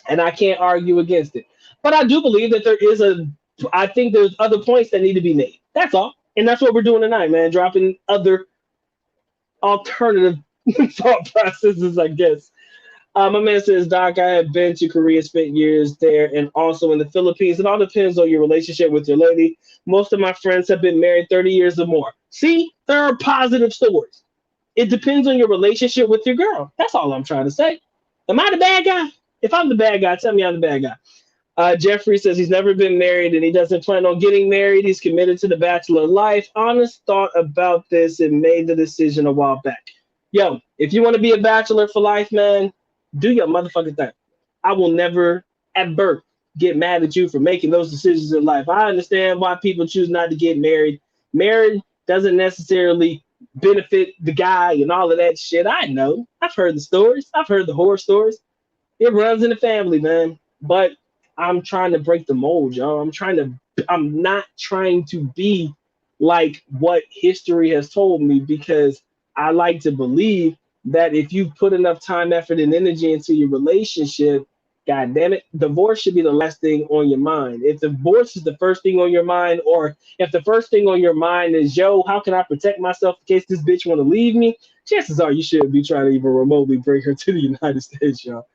And I can't argue against it. But I do believe that I think there's other points that need to be made. That's all. And that's what we're doing tonight, man. Dropping other alternative thought processes, I guess. My man says, Doc, I have been to Korea, spent years there, and also in the Philippines. It all depends on your relationship with your lady. Most of my friends have been married 30 years or more. See, there are positive stories. It depends on your relationship with your girl. That's all I'm trying to say. Am I the bad guy? If I'm the bad guy, tell me I'm the bad guy. Jeffrey says he's never been married and he doesn't plan on getting married. He's committed to the bachelor life. Honest thought about this and made the decision a while back. Yo, if you want to be a bachelor for life, man, do your motherfucking thing. I will never, at birth, get mad at you for making those decisions in life. I understand why people choose not to get married. Marriage doesn't necessarily benefit the guy and all of that shit. I know. I've heard the stories. I've heard the horror stories. It runs in the family, man. But I'm trying to break the mold, y'all. I'm not trying to be like what history has told me, because I like to believe that if you put enough time, effort, and energy into your relationship, God damn it, divorce should be the last thing on your mind. If divorce is the first thing on your mind, or if the first thing on your mind is, yo, how can I protect myself in case this bitch want to leave me? Chances are you shouldn't be trying to even remotely bring her to the United States, y'all.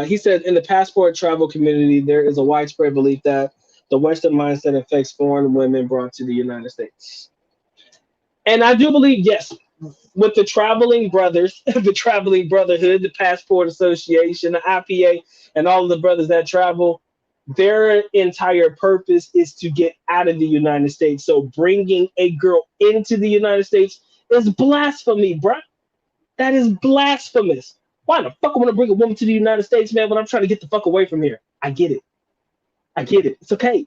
He said in the passport travel community, there is a widespread belief that the Western mindset affects foreign women brought to the United States. And I do believe, yes, with the traveling brothers, the traveling brotherhood, the passport association, the IPA, and all of the brothers that travel, their entire purpose is to get out of the United States. So bringing a girl into the United States is blasphemy, bruh. That is blasphemous. Why the fuck I want to bring a woman to the United States, man, when I'm trying to get the fuck away from here? I get it. I get it. It's okay.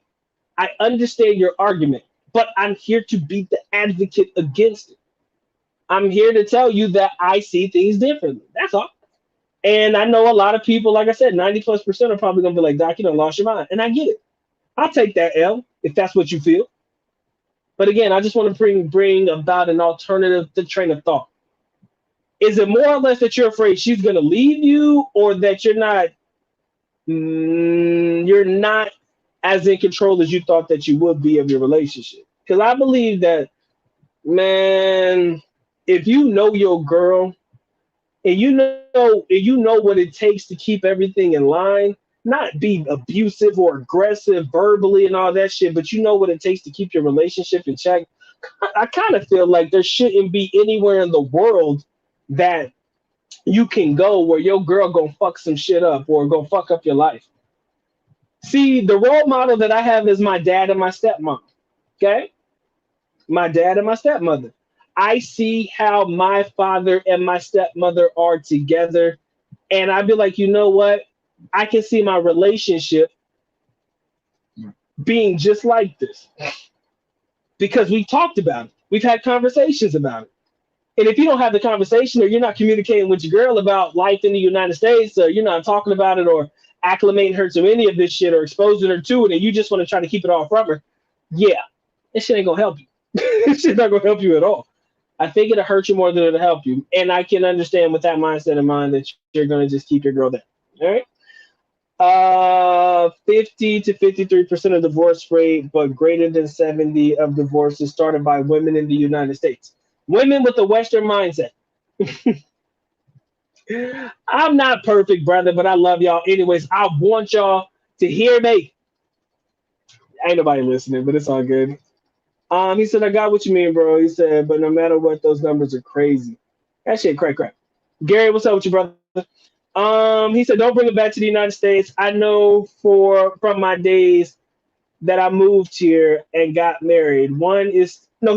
I understand your argument, but I'm here to be the advocate against it. I'm here to tell you that I see things differently. That's all. And I know a lot of people, like I said, 90+% are probably gonna be like, Doc, you done lost your mind. And I get it. I'll take that L if that's what you feel. But again, I just want to bring about an alternative to train of thought. Is it more or less that you're afraid she's gonna leave you, or that you're not as in control as you thought that you would be of your relationship? Because I believe that, man, if you know your girl and you know what it takes to keep everything in line, not be abusive or aggressive verbally and all that shit, but you know what it takes to keep your relationship in check. I kind of feel like there shouldn't be anywhere in the world that you can go where your girl gonna fuck some shit up or gonna fuck up your life. See, the role model that I have is my dad and my stepmom. Okay, my dad and my stepmother. I see how my father and my stepmother are together, and I'd be like, you know what? I can see my relationship being just like this because we talked about it. We've had conversations about it. And if you don't have the conversation or you're not communicating with your girl about life in the United States, or you're not talking about it or acclimating her to any of this shit or exposing her to it, and you just want to try to keep it all from her, yeah, this shit ain't gonna help you. This shit's not gonna help you at all. I think it'll hurt you more than it'll help you. And I can understand with that mindset in mind that you're gonna just keep your girl there. All right. 50 to 53% of divorce rate, but greater than 70 of divorces started by women in the United States. Women with a Western mindset. I'm not perfect, brother, but I love y'all. Anyways, I want y'all to hear me. Ain't nobody listening, but it's all good. He said, I got what you mean, bro. He said, but no matter what, those numbers are crazy. That shit crack. Gary, what's up with you, brother? He said, don't bring it back to the United States. I know from my days that I moved here and got married. He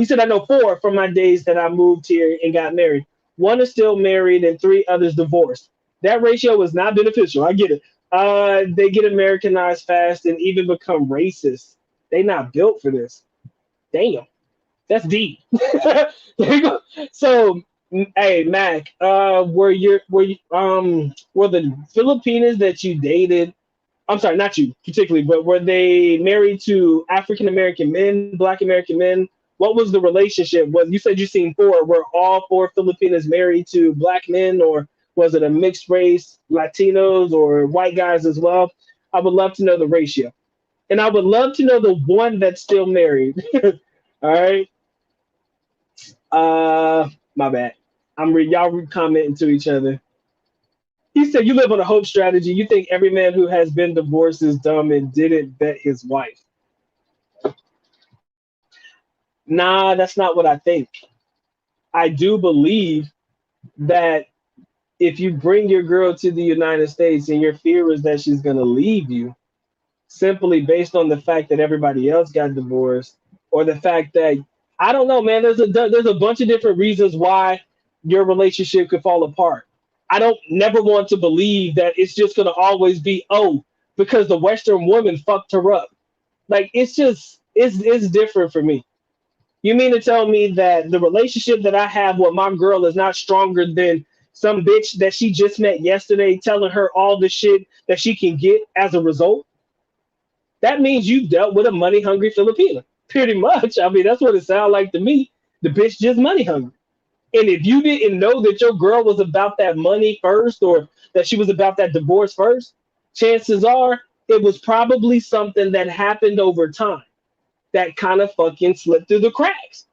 said, I know 4 from my days that I moved here and got married. 1 is still married and 3 others divorced. That ratio is not beneficial. I get it. They get Americanized fast and even become racist. They not built for this. Damn. That's deep. There you go. So, hey, Mac, were the Filipinas that you dated? I'm sorry, not you particularly, but were they married to African American men, Black American men? What was the relationship? You said you seen 4? Were all 4 Filipinas married to Black men, or was it a mixed race, Latinos or white guys as well? I would love to know the ratio, and I would love to know the one that's still married. All right. My bad. Y'all commenting to each other. He said, you live on a hope strategy. You think every man who has been divorced is dumb and didn't vet his wife. Nah, that's not what I think. I do believe that if you bring your girl to the United States and your fear is that she's going to leave you simply based on the fact that everybody else got divorced, or the fact that, I don't know, man, there's a bunch of different reasons why your relationship could fall apart. I don't never want to believe that it's just going to always be, because the Western woman fucked her up. Like, it's different for me. You mean to tell me that the relationship that I have with my girl is not stronger than some bitch that she just met yesterday telling her all the shit that she can get as a result? That means you've dealt with a money-hungry Filipina. Pretty much. I mean, that's what it sounds like to me. The bitch just money-hungry. And if you didn't know that your girl was about that money first, or that she was about that divorce first, chances are it was probably something that happened over time that kind of fucking slipped through the cracks.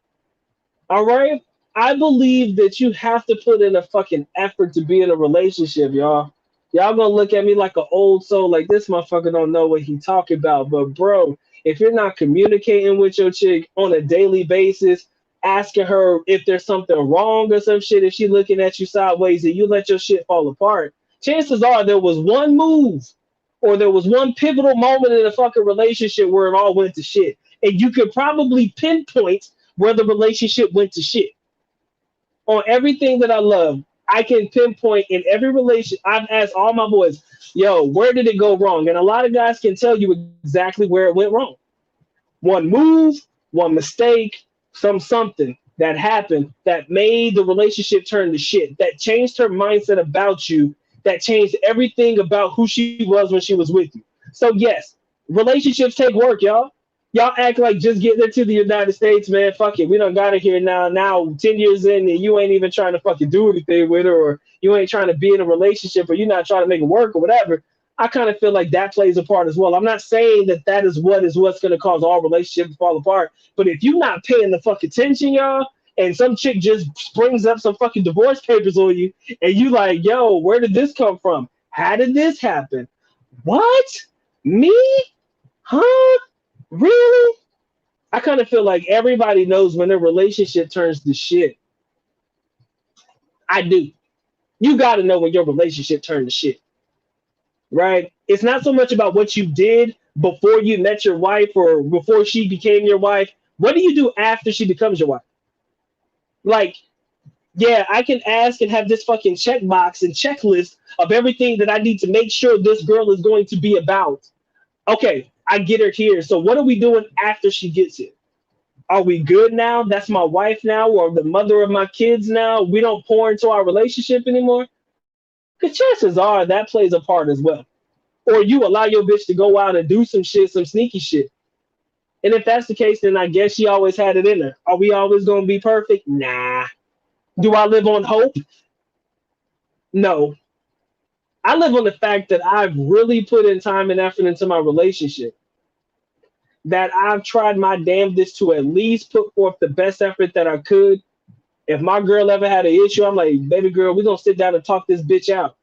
All right? I believe that you have to put in a fucking effort to be in a relationship, y'all. Y'all gonna look at me like an old soul, like this motherfucker don't know what he talking about. But bro, if you're not communicating with your chick on a daily basis, asking her if there's something wrong or some shit, if she looking at you sideways and you let your shit fall apart, chances are there was one move or there was one pivotal moment in a fucking relationship where it all went to shit. And you could probably pinpoint where the relationship went to shit. On everything that I love, I can pinpoint in every relation. I've asked all my boys, yo, where did it go wrong? And a lot of guys can tell you exactly where it went wrong. One move, one mistake, something that happened that made the relationship turn to shit, that changed her mindset about you, that changed everything about who she was when she was with you. So yes, relationships take work, y'all. Y'all act like just getting into the United States, man. Fuck it, we don't got it here now. Now 10 years in, and you ain't even trying to fucking do anything with her, or you ain't trying to be in a relationship, or you're not trying to make it work, or whatever. I kind of feel like that plays a part as well. I'm not saying that that is what's going to cause all relationships to fall apart, but if you're not paying the fuck attention, y'all, and some chick just springs up some fucking divorce papers on you, and you like, yo, where did this come from? How did this happen? What? Me? Huh? Really? I kind of feel like everybody knows when their relationship turns to shit. I do. You got to know when your relationship turned to shit, right? It's not so much about what you did before you met your wife or before she became your wife. What do you do after she becomes your wife? Like, yeah, I can ask and have this fucking checkbox and checklist of everything that I need to make sure this girl is going to be about. Okay, I get her here. So what are we doing after she gets here? Are we good now? That's my wife now, or the mother of my kids now. We don't pour into our relationship anymore. Because chances are that plays a part as well. Or you allow your bitch to go out and do some shit, some sneaky shit. And if that's the case, then I guess she always had it in her. Are we always going to be perfect? Nah. Do I live on hope? No. I live on the fact that I've really put in time and effort into my relationship. That I've tried my damnedest to at least put forth the best effort that I could. If my girl ever had an issue, I'm like, baby girl, we're gonna sit down and talk this bitch out.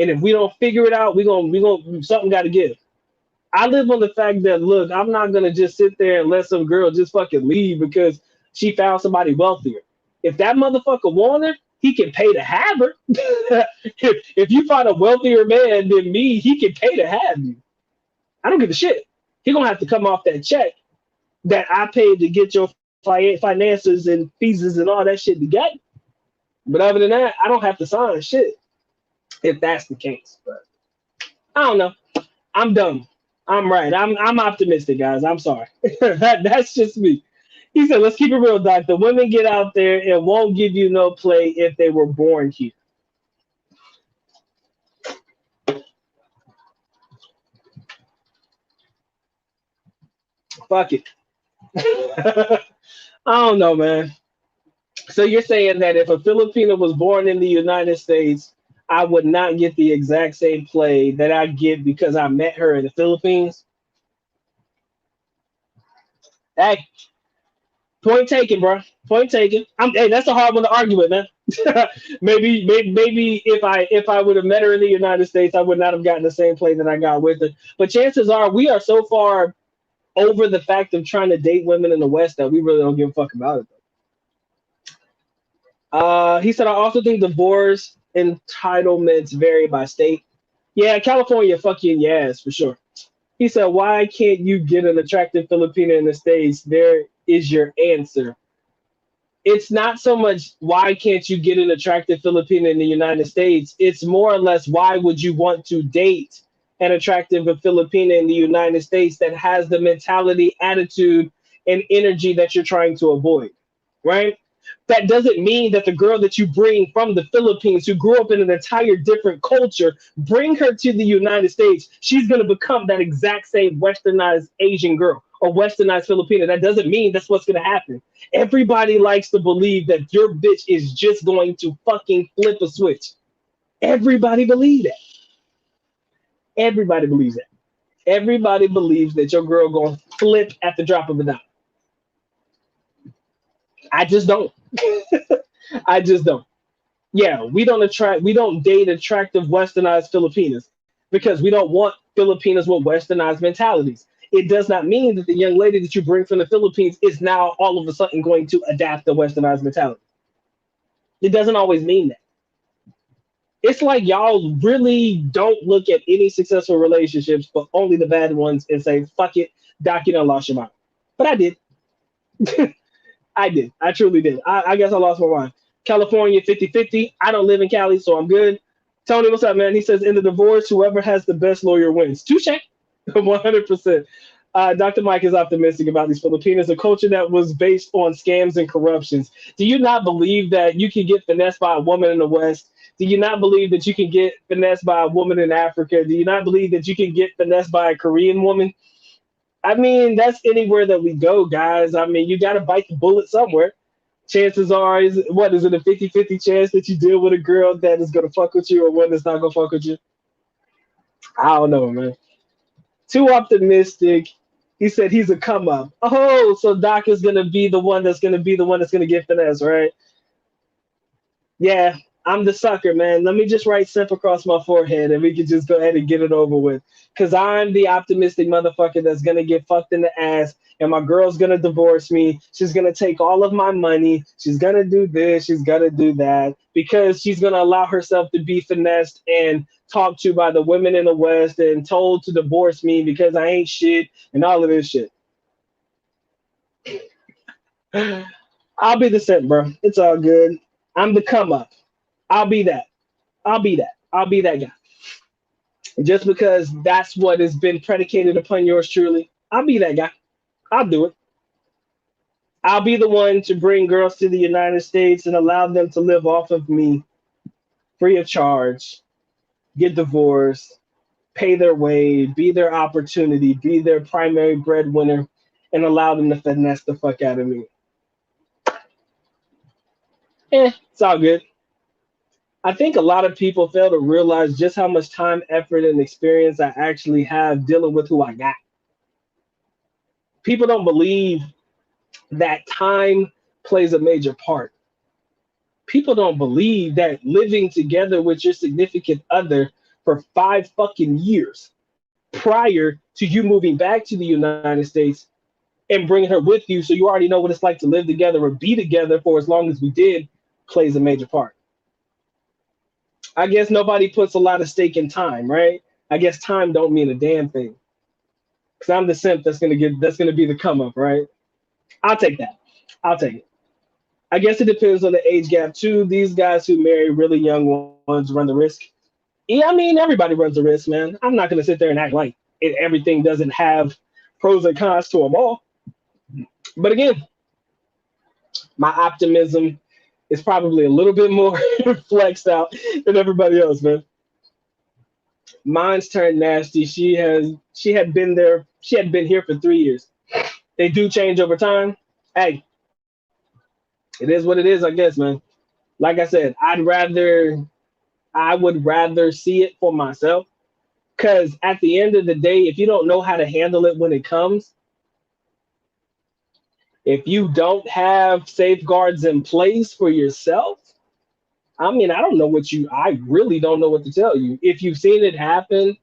And if we don't figure it out, we gonna something gotta give. I live on the fact that look, I'm not gonna just sit there and let some girl just fucking leave because she found somebody wealthier. If that motherfucker want her, he can pay to have her. if you find a wealthier man than me, he can pay to have you. I don't give a shit. He gonna have to come off that check that I paid to get your finances and fees and all that shit together. But other than that, I don't have to sign shit if that's the case. But I don't know. I'm dumb. I'm right. I'm optimistic, guys. I'm sorry. That's just me. He said, let's keep it real, Doc. The women get out there and won't give you no play if they were born here. Fuck it. I don't know, man. So you're saying that if a Filipino was born in the United States, I would not get the exact same play that I get because I met her in the Philippines? Hey, point taken, bro. Point taken. Hey, that's a hard one to argue with, man. maybe if I would have met her in the United States, I would not have gotten the same play that I got with her. But chances are we are so far over the fact of trying to date women in the West that we really don't give a fuck about it. He said, I also think divorce entitlements vary by state. Yeah, California, fuck you in your ass for sure. He said, why can't you get an attractive Filipina in the States? There is your answer. It's not so much why can't you get an attractive Filipina in the United States? It's more or less why would you want to date an attractive Filipina in the United States that has the mentality, attitude, and energy that you're trying to avoid, right? That doesn't mean that the girl that you bring from the Philippines, who grew up in an entire different culture, bring her to the United States, she's going to become that exact same westernized Asian girl or westernized Filipina. That doesn't mean that's what's going to happen. Everybody likes to believe that your bitch is just going to fucking flip a switch. Everybody believes that. Everybody believes that. Everybody believes that your girl going to flip at the drop of a dime. I just don't. I just don't. Yeah, we don't date attractive westernized Filipinas because we don't want Filipinas with westernized mentalities. It does not mean that the young lady that you bring from the Philippines is now all of a sudden going to adapt the westernized mentality. It doesn't always mean that. It's like y'all really don't look at any successful relationships, but only the bad ones, and say, fuck it, Doc, you done lost your mind. But I did. I did. I truly did. I guess I lost my mind. California 50-50. I don't live in Cali, so I'm good. Tony, what's up, man? He says, in the divorce, whoever has the best lawyer wins. Touche. 100%. Dr. Mike is optimistic about these Filipinas, a culture that was based on scams and corruptions. Do you not believe that you can get finessed by a woman in the West? Do you not believe that you can get finessed by a woman in Africa? Do you not believe that you can get finessed by a Korean woman? I mean, that's anywhere that we go, guys. I mean, you got to bite the bullet somewhere. Chances are, is it a 50-50 chance that you deal with a girl that is going to fuck with you or one that's not going to fuck with you? I don't know, man. Too optimistic. He said he's a come up. Oh, so Doc is going to be the one that's going to be the one that's going to get finesse, right? Yeah, I'm the sucker, man. Let me just write simp across my forehead and we can just go ahead and get it over with. Because I'm the optimistic motherfucker that's going to get fucked in the ass and my girl's going to divorce me. She's going to take all of my money. She's going to do this. She's going to do that because she's going to allow herself to be finessed and talked to by the women in the West and told to divorce me because I ain't shit and all of this shit. I'll be the simp, bro. It's all good. I'm the come up. I'll be that. I'll be that. I'll be that guy. Just because that's what has been predicated upon yours truly. I'll be that guy. I'll do it. I'll be the one to bring girls to the United States and allow them to live off of me free of charge, get divorced, pay their way, be their opportunity, be their primary breadwinner, and allow them to finesse the fuck out of me. It's all good. I think a lot of people fail to realize just how much time, effort, and experience I actually have dealing with who I got. People don't believe that time plays a major part. People don't believe that living together with your significant other for 5 fucking years prior to you moving back to the United States and bringing her with you, so you already know what it's like to live together or be together for as long as we did, plays a major part. I guess nobody puts a lot of stake in time, right? I guess time don't mean a damn thing. Because I'm the simp that's gonna be the come up, right? I'll take that. I'll take it. I guess it depends on the age gap too. These guys who marry really young ones run the risk. Yeah, I mean everybody runs the risk, man. I'm not gonna sit there and act like everything doesn't have pros and cons to them all. But again, my optimism is probably a little bit more flexed out than everybody else, man. Mine's turned nasty. She had been here for 3 years. They do change over time. Hey, it is what it is, I guess, man. Like I said, I would rather see it for myself. Cause at the end of the day, if you don't know how to handle it when it comes, if you don't have safeguards in place for yourself, I mean, I really don't know what to tell you. If you've seen it happen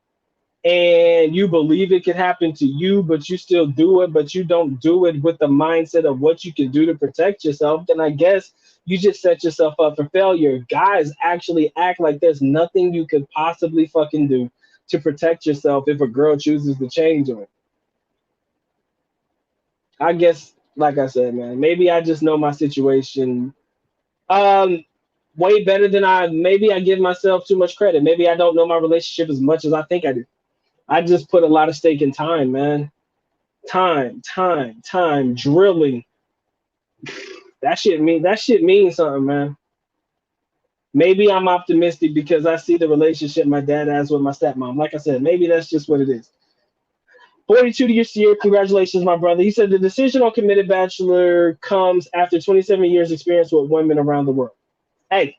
and you believe it could happen to you, but you still do it, but you don't do it with the mindset of what you can do to protect yourself, then I guess you just set yourself up for failure. Guys actually act like there's nothing you could possibly fucking do to protect yourself if a girl chooses to change on it. I guess, like I said, man, maybe I just know my situation um way better than maybe I give myself too much credit. Maybe I don't know my relationship as much as I think I do. I just put a lot of stake in time, man. Time, drilling. That shit means something, man. Maybe I'm optimistic because I see the relationship my dad has with my stepmom. Like I said, maybe that's just what it is. 42 this year. Congratulations, my brother. He said the decision on committed bachelor comes after 27 years experience with women around the world. Hey,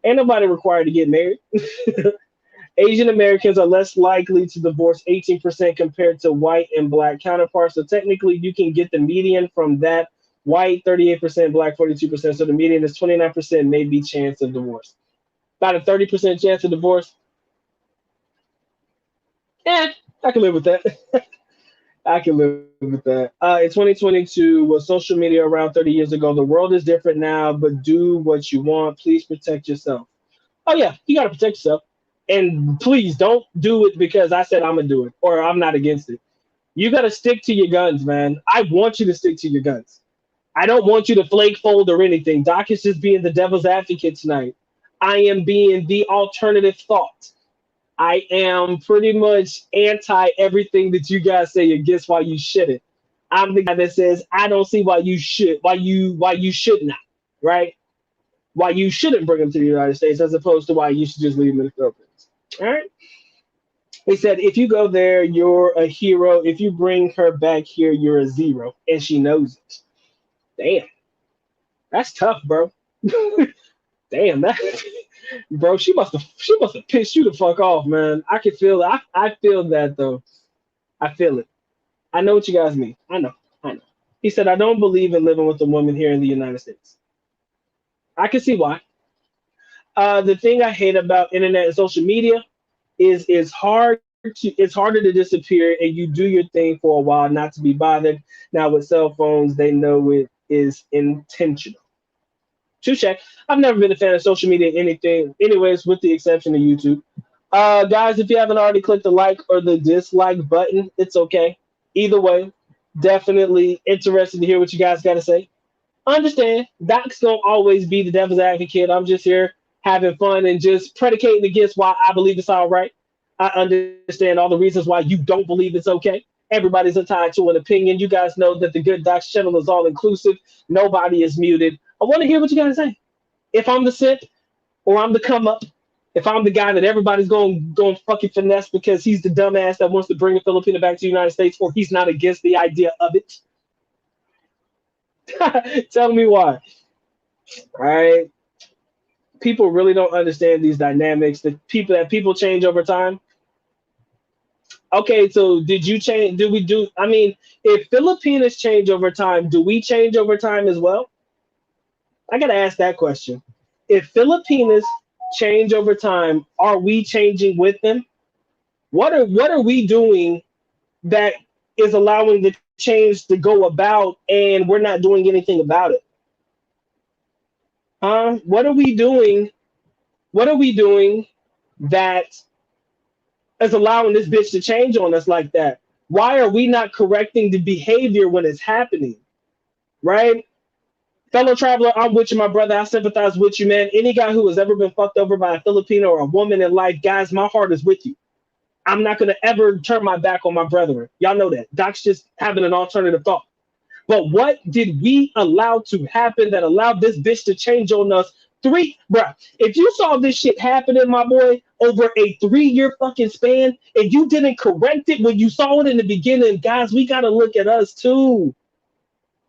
ain't nobody required to get married. Asian Americans are less likely to divorce 18% compared to white and black counterparts. So technically, you can get the median from that. White 38%, black 42%. So the median is 29% maybe chance of divorce. About a 30% chance of divorce. I can live with that. I can live with that. In 2022, was social media around 30 years ago? The world is different now, but do what you want. Please protect yourself. Oh, yeah, you got to protect yourself. And please don't do it because I said I'm going to do it or I'm not against it. You got to stick to your guns, man. I want you to stick to your guns. I don't want you to flake fold or anything. Doc is just being the devil's advocate tonight. I am being the alternative thought. I am pretty much anti everything that you guys say against why you shouldn't. I'm the guy that says I don't see why you should, why you should not, right? Why you shouldn't bring them to the United States as opposed to why you should just leave them in the Philippines. All right. He said if you go there, you're a hero. If you bring her back here, you're a zero, and she knows it. Damn, that's tough, bro. Damn, that bro. She must have pissed you the fuck off, man. I can feel it. I feel that though. I feel it. I know what you guys mean. I know. I know. He said, I don't believe in living with a woman here in the United States. I can see why. The thing I hate about internet and social media is it's harder to disappear and you do your thing for a while not to be bothered. Now with cell phones, they know it is intentional. Touche. I've never been a fan of social media anything, anyways, with the exception of YouTube. Guys, if you haven't already clicked the like or the dislike button, it's okay. Either way, definitely interested to hear what you guys got to say. Understand, Doc's gonna always be the devil's advocate. I'm just here having fun and just predicating against why I believe it's all right. I understand all the reasons why you don't believe it's okay. Everybody's entitled to an opinion. You guys know that the Good Doc's channel is all inclusive. Nobody is muted. I want to hear what you guys say. If I'm the simp or I'm the come up, if I'm the guy that everybody's going fucking finesse because he's the dumbass that wants to bring a Filipina back to the United States, or he's not against the idea of it, tell me why. All right. People really don't understand these dynamics. That people change over time. Okay, so did you change? Do we do? I mean, if Filipinos change over time, do we change over time as well? I gotta ask that question. If Filipinos change over time, are we changing with them? What are we doing that is allowing the change to go about and we're not doing anything about it? What are we doing? What are we doing that is allowing this bitch to change on us like that? Why are we not correcting the behavior when it's happening? Right? Fellow traveler, I'm with you, my brother. I sympathize with you, man. Any guy who has ever been fucked over by a Filipino or a woman in life, guys, my heart is with you. I'm not going to ever turn my back on my brethren. Y'all know that. Doc's just having an alternative thought. But what did we allow to happen that allowed this bitch to change on us? Bruh, if you saw this shit happening, my boy, over a 3-year fucking span, and you didn't correct it when you saw it in the beginning, guys, we got to look at us too.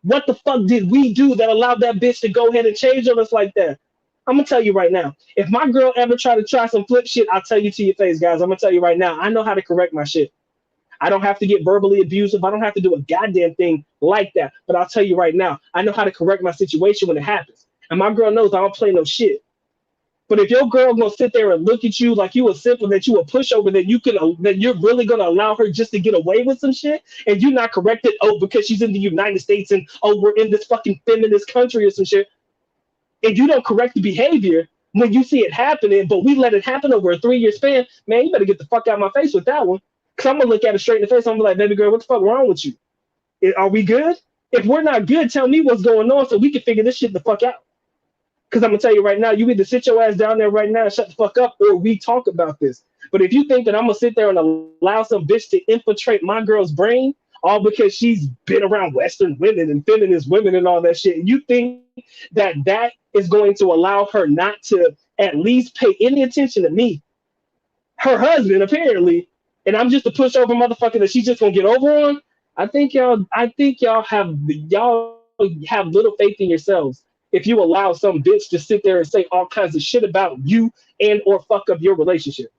What the fuck did we do that allowed that bitch to go ahead and change on us like that? I'm gonna tell you right now. If my girl ever try some flip shit, I'll tell you to your face, guys. I'm gonna tell you right now. I know how to correct my shit. I don't have to get verbally abusive. I don't have to do a goddamn thing like that. But I'll tell you right now, I know how to correct my situation when it happens. And my girl knows I don't play no shit. But if your girl gonna sit there and look at you like you a simple, that you a pushover, that you're really gonna allow her just to get away with some shit, and you not correct it, oh, because she's in the United States and oh, we're in this fucking feminist country or some shit, and you don't correct the behavior when you see it happening, but we let it happen over a 3-year span, man, you better get the fuck out of my face with that one. Cause I'm gonna look at it straight in the face. I'm gonna be like, baby girl, what the fuck wrong with you? Are we good? If we're not good, tell me what's going on so we can figure this shit the fuck out. Because I'm gonna tell you right now, you either sit your ass down there right now and shut the fuck up, or we talk about this. But if you think that I'm gonna sit there and allow some bitch to infiltrate my girl's brain, all because she's been around Western women and feminist women and all that shit, and you think that that is going to allow her not to at least pay any attention to me, her husband apparently, and I'm just a pushover motherfucker that she's just gonna get over on? I think y'all have little faith in yourselves if you allow some bitch to sit there and say all kinds of shit about you and or fuck up your relationship.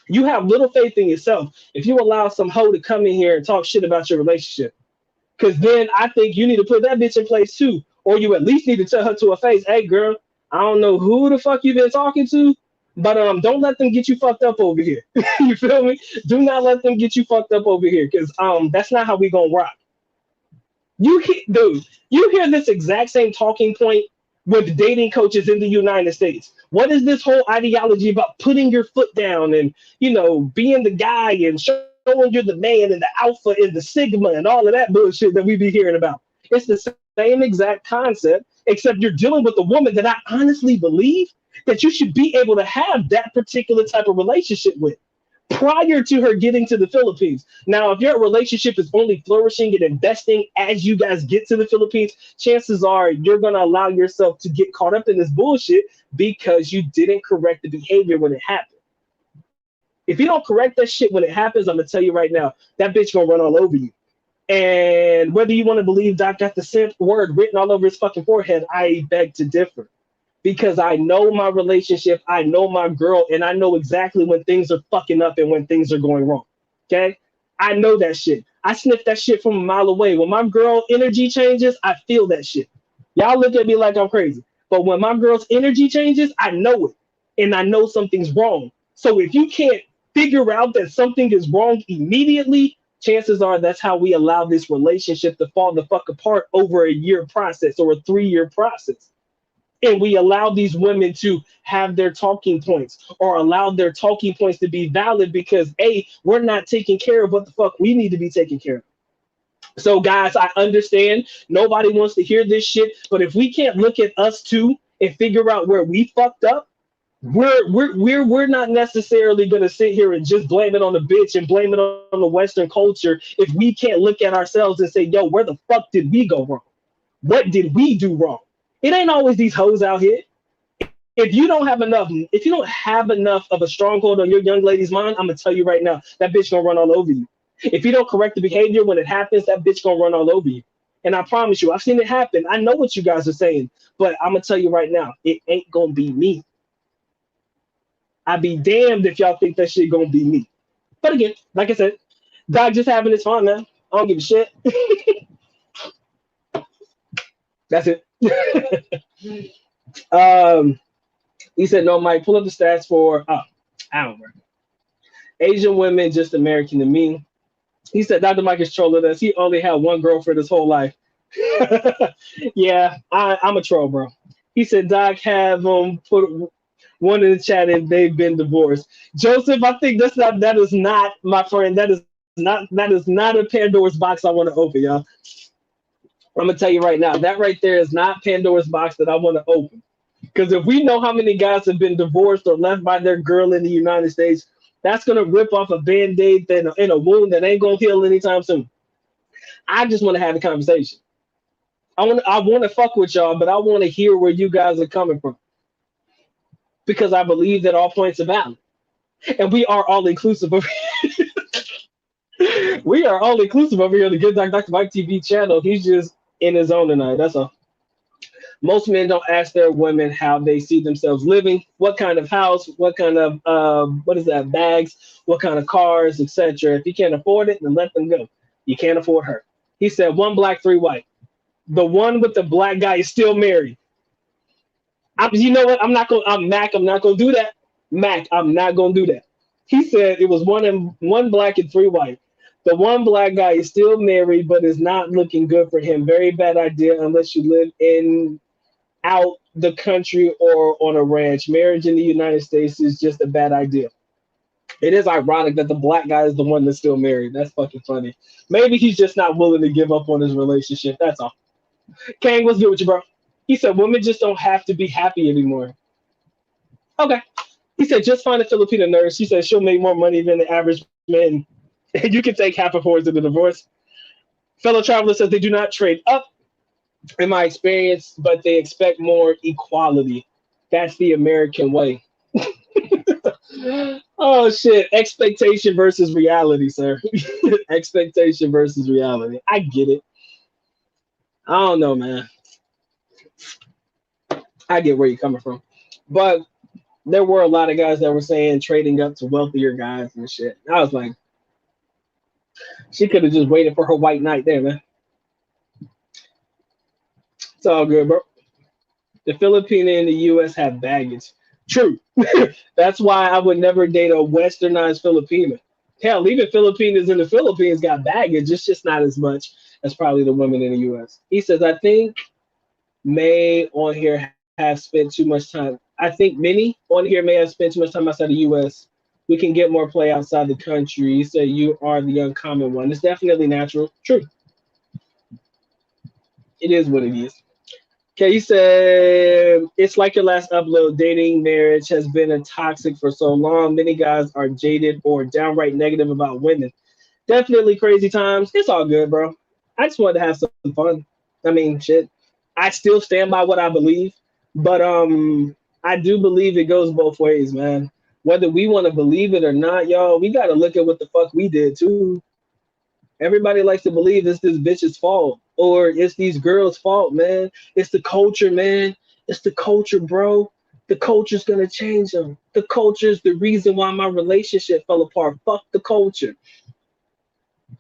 You have little faith in yourself if you allow some hoe to come in here and talk shit about your relationship. Because then I think you need to put that bitch in place too. Or you at least need to tell her to her face, hey girl, I don't know who the fuck you've been talking to, but don't let them get you fucked up over here. You feel me? Do not let them get you fucked up over here, because that's not how we gonna rock. Dude, you hear this exact same talking point with dating coaches in the United States. What is this whole ideology about putting your foot down and, being the guy and showing you're the man and the alpha and the sigma and all of that bullshit that we be hearing about? It's the same exact concept, except you're dealing with a woman that I honestly believe that you should be able to have that particular type of relationship with prior to her getting to the Philippines. Now, if your relationship is only flourishing and investing as you guys get to the Philippines, chances are you're going to allow yourself to get caught up in this bullshit because you didn't correct the behavior when it happened. If you don't correct that shit when it happens, I'm going to tell you right now, that bitch going to run all over you. And whether you want to believe Doc got the simp word written all over his fucking forehead, I beg to differ because I know my relationship, I know my girl, and I know exactly when things are fucking up and when things are going wrong. Okay? I know that shit. I sniff that shit from a mile away. When my girl energy changes, I feel that shit. Y'all look at me like I'm crazy. But when my girl's energy changes, I know it. And I know something's wrong. So if you can't figure out that something is wrong immediately, chances are that's how we allow this relationship to fall the fuck apart over a year process or a 3-year process. And we allow these women to have their talking points or allow their talking points to be valid because we're not taking care of what the fuck we need to be taking care of. So guys, I understand nobody wants to hear this shit, but if we can't look at us too and figure out where we fucked up, we're not necessarily going to sit here and just blame it on the bitch and blame it on the Western culture if we can't look at ourselves and say, yo, where the fuck did we go wrong? What did we do wrong? It ain't always these hoes out here. If you don't have enough of a stronghold on your young lady's mind, I'm gonna tell you right now, that bitch gonna run all over you. If you don't correct the behavior when it happens, that bitch gonna run all over you. And I promise you, I've seen it happen. I know what you guys are saying, but I'm gonna tell you right now, it ain't gonna be me. I'd be damned if y'all think that shit gonna be me. But again, like I said, Doc just having his fun, man. I don't give a shit. That's it. um, he said, no, Mike, pull up the stats for, I don't know. Asian women, just American to me. He said, Dr. Mike is trolling us. He only had one girlfriend his whole life. Yeah, I'm a troll, bro. He said, Doc, have put one in the chat if they've been divorced. Joseph, I think that is not, my friend, that is not a Pandora's box I want to open, y'all. I'm gonna tell you right now, that right there is not Pandora's box that I want to open. Because if we know how many guys have been divorced or left by their girl in the United States, that's gonna rip off a band-aid in a wound that ain't gonna heal anytime soon. I just want to have a conversation. I want to fuck with y'all, but I want to hear where you guys are coming from. Because I believe that all points are valid. And we are all inclusive over here. We are all inclusive over here on the Good Dr. Mike TV channel. He's just in his own tonight. That's all. Most men don't ask their women how they see themselves living, what kind of house, what kind of bags, what kind of cars, etc. If you can't afford it, then let them go. You can't afford her. He said 1 black, 3 white. The one with the black guy is still married. You know what? I'm not gonna do that. Mac, I'm not gonna do that. He said it was 1 black and 3 white. The one black guy is still married, but is not looking good for him. Very bad idea unless you live out the country or on a ranch. Marriage in the United States is just a bad idea. It is ironic that the black guy is the one that's still married. That's fucking funny. Maybe he's just not willing to give up on his relationship. That's all. Kang, what's good with you, bro? He said women just don't have to be happy anymore. Okay. He said just find a Filipina nurse. She said she'll make more money than the average man. And you can take half of hers in the divorce. Fellow traveler says they do not trade up, in my experience, but they expect more equality. That's the American way. Oh shit! Expectation versus reality, sir. Expectation versus reality. I get it. I don't know, man. I get where you're coming from, but there were a lot of guys that were saying trading up to wealthier guys and shit. I was like, she could have just waited for her white knight there, man. It's all good, bro. The Filipina and the U.S. have baggage. True. That's why I would never date a westernized Filipina. Hell, even Filipinas in the Philippines got baggage. It's just not as much as probably the women in the U.S. He says, I think may on here have spent too much time. I think many on here may have spent too much time outside the U.S. We can get more play outside the country. He said you are the uncommon one. It's definitely natural. True. It is what it is. Okay, he said it's like your last upload. Dating marriage has been a toxic for so long. Many guys are jaded or downright negative about women. Definitely crazy times. It's all good, bro. I just wanted to have some fun. I mean, shit. I still stand by what I believe, but I do believe it goes both ways, man. Whether we want to believe it or not, y'all, we got to look at what the fuck we did too. Everybody likes to believe it's this bitch's fault or it's these girls' fault, man. It's the culture, man. It's the culture, bro. The culture's gonna change them. The culture's the reason why my relationship fell apart. Fuck the culture.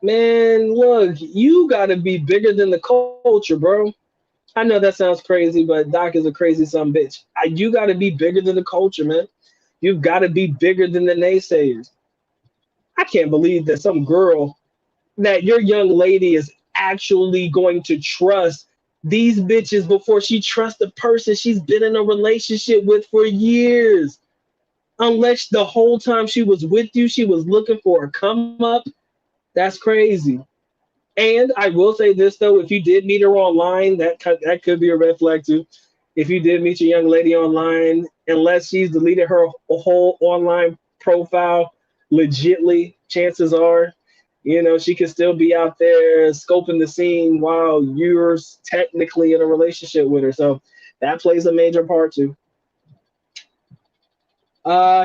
Man, look, you gotta be bigger than the culture, bro. I know that sounds crazy, but Doc is a crazy son bitch. You gotta be bigger than the culture, man. You've gotta be bigger than the naysayers. I can't believe that some girl, that your young lady is actually going to trust these bitches before she trusts the person she's been in a relationship with for years. Unless the whole time she was with you, she was looking for a come up. That's crazy. And I will say this though, if you did meet her online, that could be a red flag too. If you did meet your young lady online, unless she's deleted her whole online profile, legitly, chances are, she could still be out there scoping the scene while you're technically in a relationship with her. So that plays a major part too.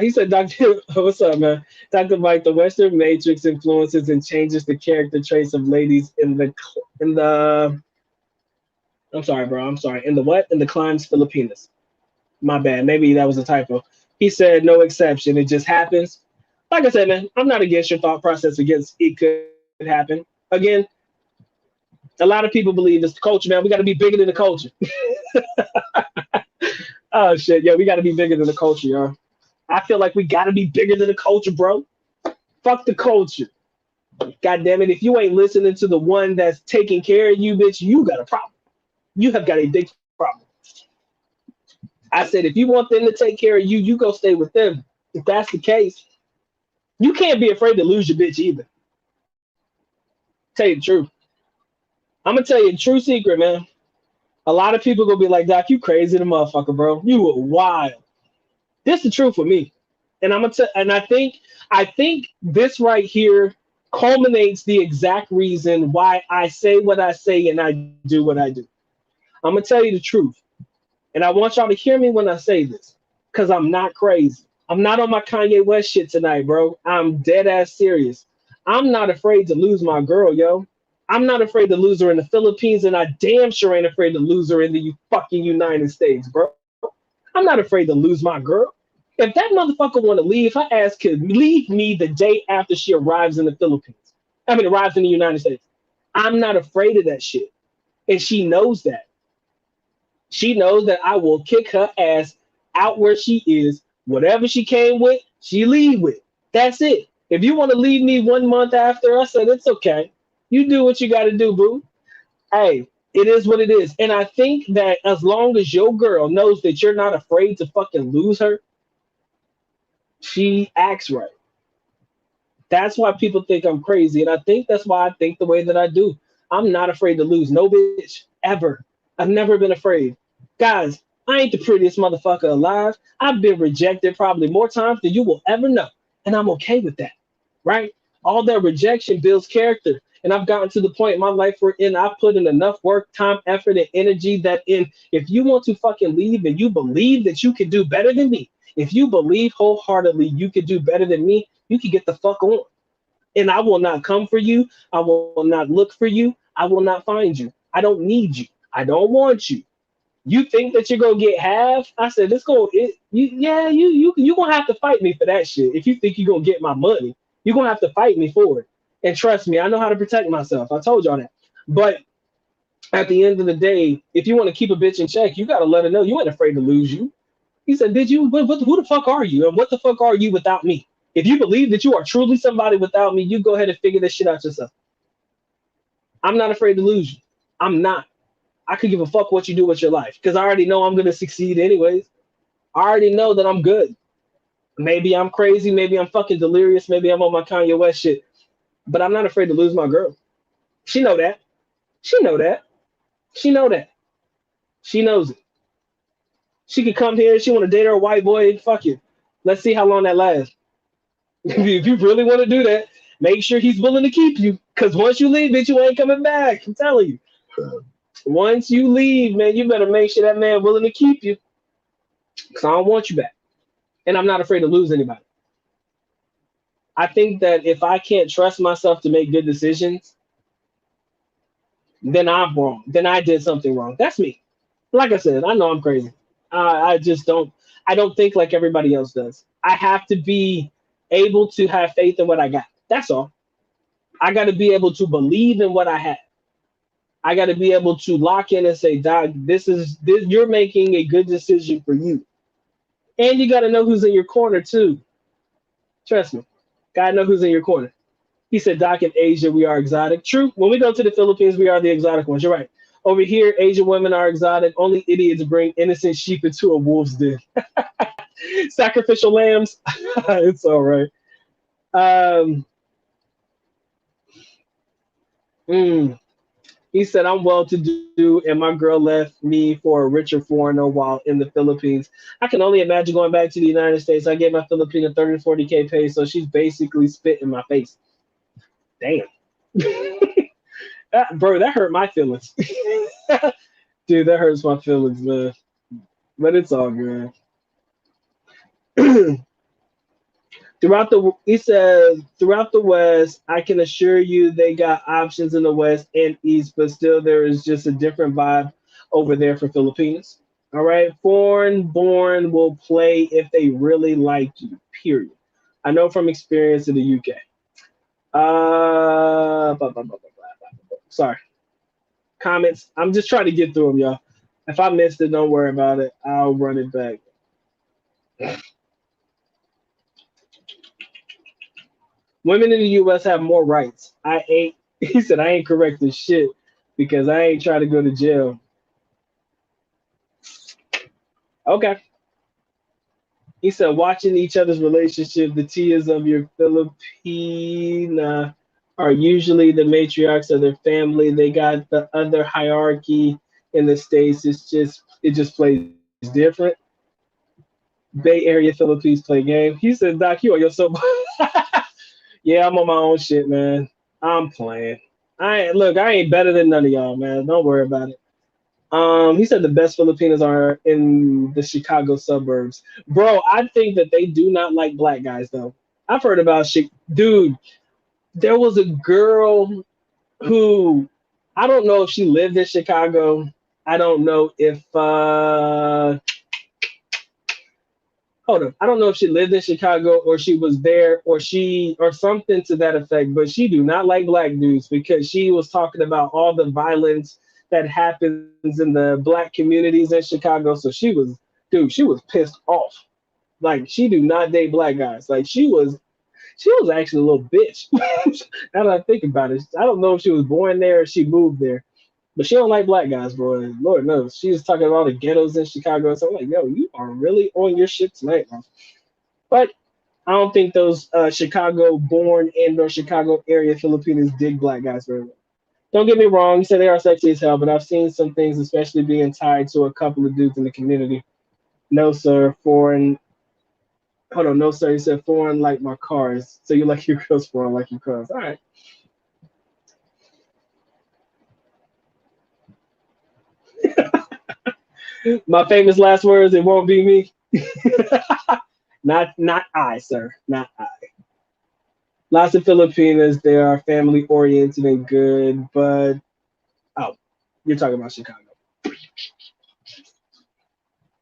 He said, Doctor, what's up, man? Dr. Mike, the Western Matrix influences and changes the character traits of ladies in the. I'm sorry, bro. I'm sorry. In the what? In the climes Filipinas. My bad. Maybe that was a typo. He said, no exception. It just happens. Like I said, man, I'm not against your thought process. Against it could happen. Again, a lot of people believe it's the culture, man. We got to be bigger than the culture. Oh shit, yeah, we got to be bigger than the culture, y'all. I feel like we got to be bigger than the culture, bro. Fuck the culture. God damn it. If you ain't listening to the one that's taking care of you, bitch, you got a problem. You have got a big problem. I said, if you want them to take care of you, you go stay with them. If that's the case, you can't be afraid to lose your bitch either. Tell you the truth. I'm gonna tell you a true secret, man. A lot of people gonna be like, Doc, you crazy the motherfucker, bro. You were wild. This is the truth for me. And I think this right here culminates the exact reason why I say what I say and I do what I do. I'm gonna tell you the truth. And I want y'all to hear me when I say this. Cause I'm not crazy. I'm not on my Kanye West shit tonight, bro. I'm dead ass serious. I'm not afraid to lose my girl, yo. I'm not afraid to lose her in the Philippines, and I damn sure ain't afraid to lose her in the fucking United States, bro. I'm not afraid to lose my girl. If that motherfucker want to leave, her ass could leave me the day after she arrives in the Philippines. I mean, arrives in the United States. I'm not afraid of that shit, and she knows that. She knows that I will kick her ass out where she is. Whatever she came with, she leave with. That's it. If you want to leave me 1 month after, I said it's okay. You do what you got to do, boo. Hey, it is what it is. And I think that as long as your girl knows that you're not afraid to fucking lose her, she acts right. That's why people think I'm crazy. And I think that's why I think the way that I do. I'm not afraid to lose no bitch ever. I've never been afraid. Guys, I ain't the prettiest motherfucker alive. I've been rejected probably more times than you will ever know. And I'm okay with that, right? All that rejection builds character. And I've gotten to the point in my life where I've put in enough work, time, effort, and energy that if you want to fucking leave and you believe that you can do better than me, if you believe wholeheartedly you can do better than me, you can get the fuck on. And I will not come for you. I will not look for you. I will not find you. I don't need you. I don't want you. You think that you're gonna get half? I said, let's go. You gonna have to fight me for that shit. If you think you're gonna get my money, you're gonna have to fight me for it. And trust me, I know how to protect myself. I told y'all that. But at the end of the day, if you want to keep a bitch in check, you gotta let her know you ain't afraid to lose you. He said, "Did you? Who the fuck are you? And what the fuck are you without me? If you believe that you are truly somebody without me, you go ahead and figure this shit out yourself. I'm not afraid to lose you. I'm not. I could give a fuck what you do with your life because I already know I'm gonna succeed anyways. I already know that I'm good. Maybe I'm crazy. Maybe I'm fucking delirious. Maybe I'm on my Kanye West shit. But I'm not afraid to lose my girl. She know that. She know that. She know that. She knows it. She could come here. She want to date her white boy. Fuck it. Let's see how long that lasts. If you really want to do that, make sure he's willing to keep you. Cause once you leave, bitch, you ain't coming back. I'm telling you. Once you leave, man, you better make sure that man willing to keep you. Cause I don't want you back. And I'm not afraid to lose anybody. I think that if I can't trust myself to make good decisions, then I'm wrong. Then I did something wrong. That's me. Like I said, I know I'm crazy. I just don't. I don't think like everybody else does. I have to be able to have faith in what I got. That's all. I got to be able to believe in what I have. I got to be able to lock in and say, Doc, this is this. You're making a good decision for you, and you got to know who's in your corner too. Trust me, gotta know who's in your corner. He said, Doc, in Asia, we are exotic. True. When we go to the Philippines, we are the exotic ones. You're right. Over here, Asian women are exotic. Only idiots bring innocent sheep into a wolf's den. Sacrificial lambs. It's all right. Um, mm, he said, I'm well to do, and my girl left me for a richer foreigner while in the Philippines. I can only imagine going back to the United States. I gave my Filipina 30 to 40K pay, so she's basically spit in my face. Damn. Bro, that hurt my feelings. Dude, that hurts my feelings, man. But it's all good. He says, throughout the West, I can assure you they got options in the West and East, but still there is just a different vibe over there for Filipinos. All right. Foreign born will play if they really like you, period. I know from experience in the UK. Sorry. Comments. I'm just trying to get through them, y'all. If I missed it, don't worry about it. I'll run it back. Women in the U.S. have more rights. I ain't. He said I ain't correcting shit because I ain't trying to go to jail. Okay. He said watching each other's relationship, the tias of your Filipina are usually the matriarchs of their family. They got the other hierarchy in the States. It just plays different. Bay Area Philippines play game. He said, Doc, you on your soap. Yeah, I'm on my own shit, man. I'm playing. I ain't better than none of y'all, man. Don't worry about it. He said the best Filipinos are in the Chicago suburbs. Bro, I think that they do not like black guys though. I've heard about shit. Dude, there was a girl who I don't know if she lived in Chicago. I don't know if hold on. I don't know if she lived in Chicago or she was there or something to that effect, but she do not like black dudes because she was talking about all the violence that happens in the black communities in Chicago. So she was pissed off. Like she do not date black guys. Like she was actually a little bitch. Now that I think about it, I don't know if she was born there or she moved there. But she don't like black guys, bro. Lord knows. She was talking about all the ghettos in Chicago. So I'm like, yo, you are really on your shit tonight, bro. But I don't think those Chicago born and or Chicago area Filipinos dig black guys very well. Don't get me wrong, he said they are sexy as hell, but I've seen some things, especially being tied to a couple of dudes in the community. No, sir, foreign. Hold on, no, sir. He said foreign like my cars. So you like your girls foreign like your cars. All right. My famous last words, it won't be me. Not I, sir. Not I. Lots of Filipinas, they are family oriented and good, but oh, you're talking about Chicago.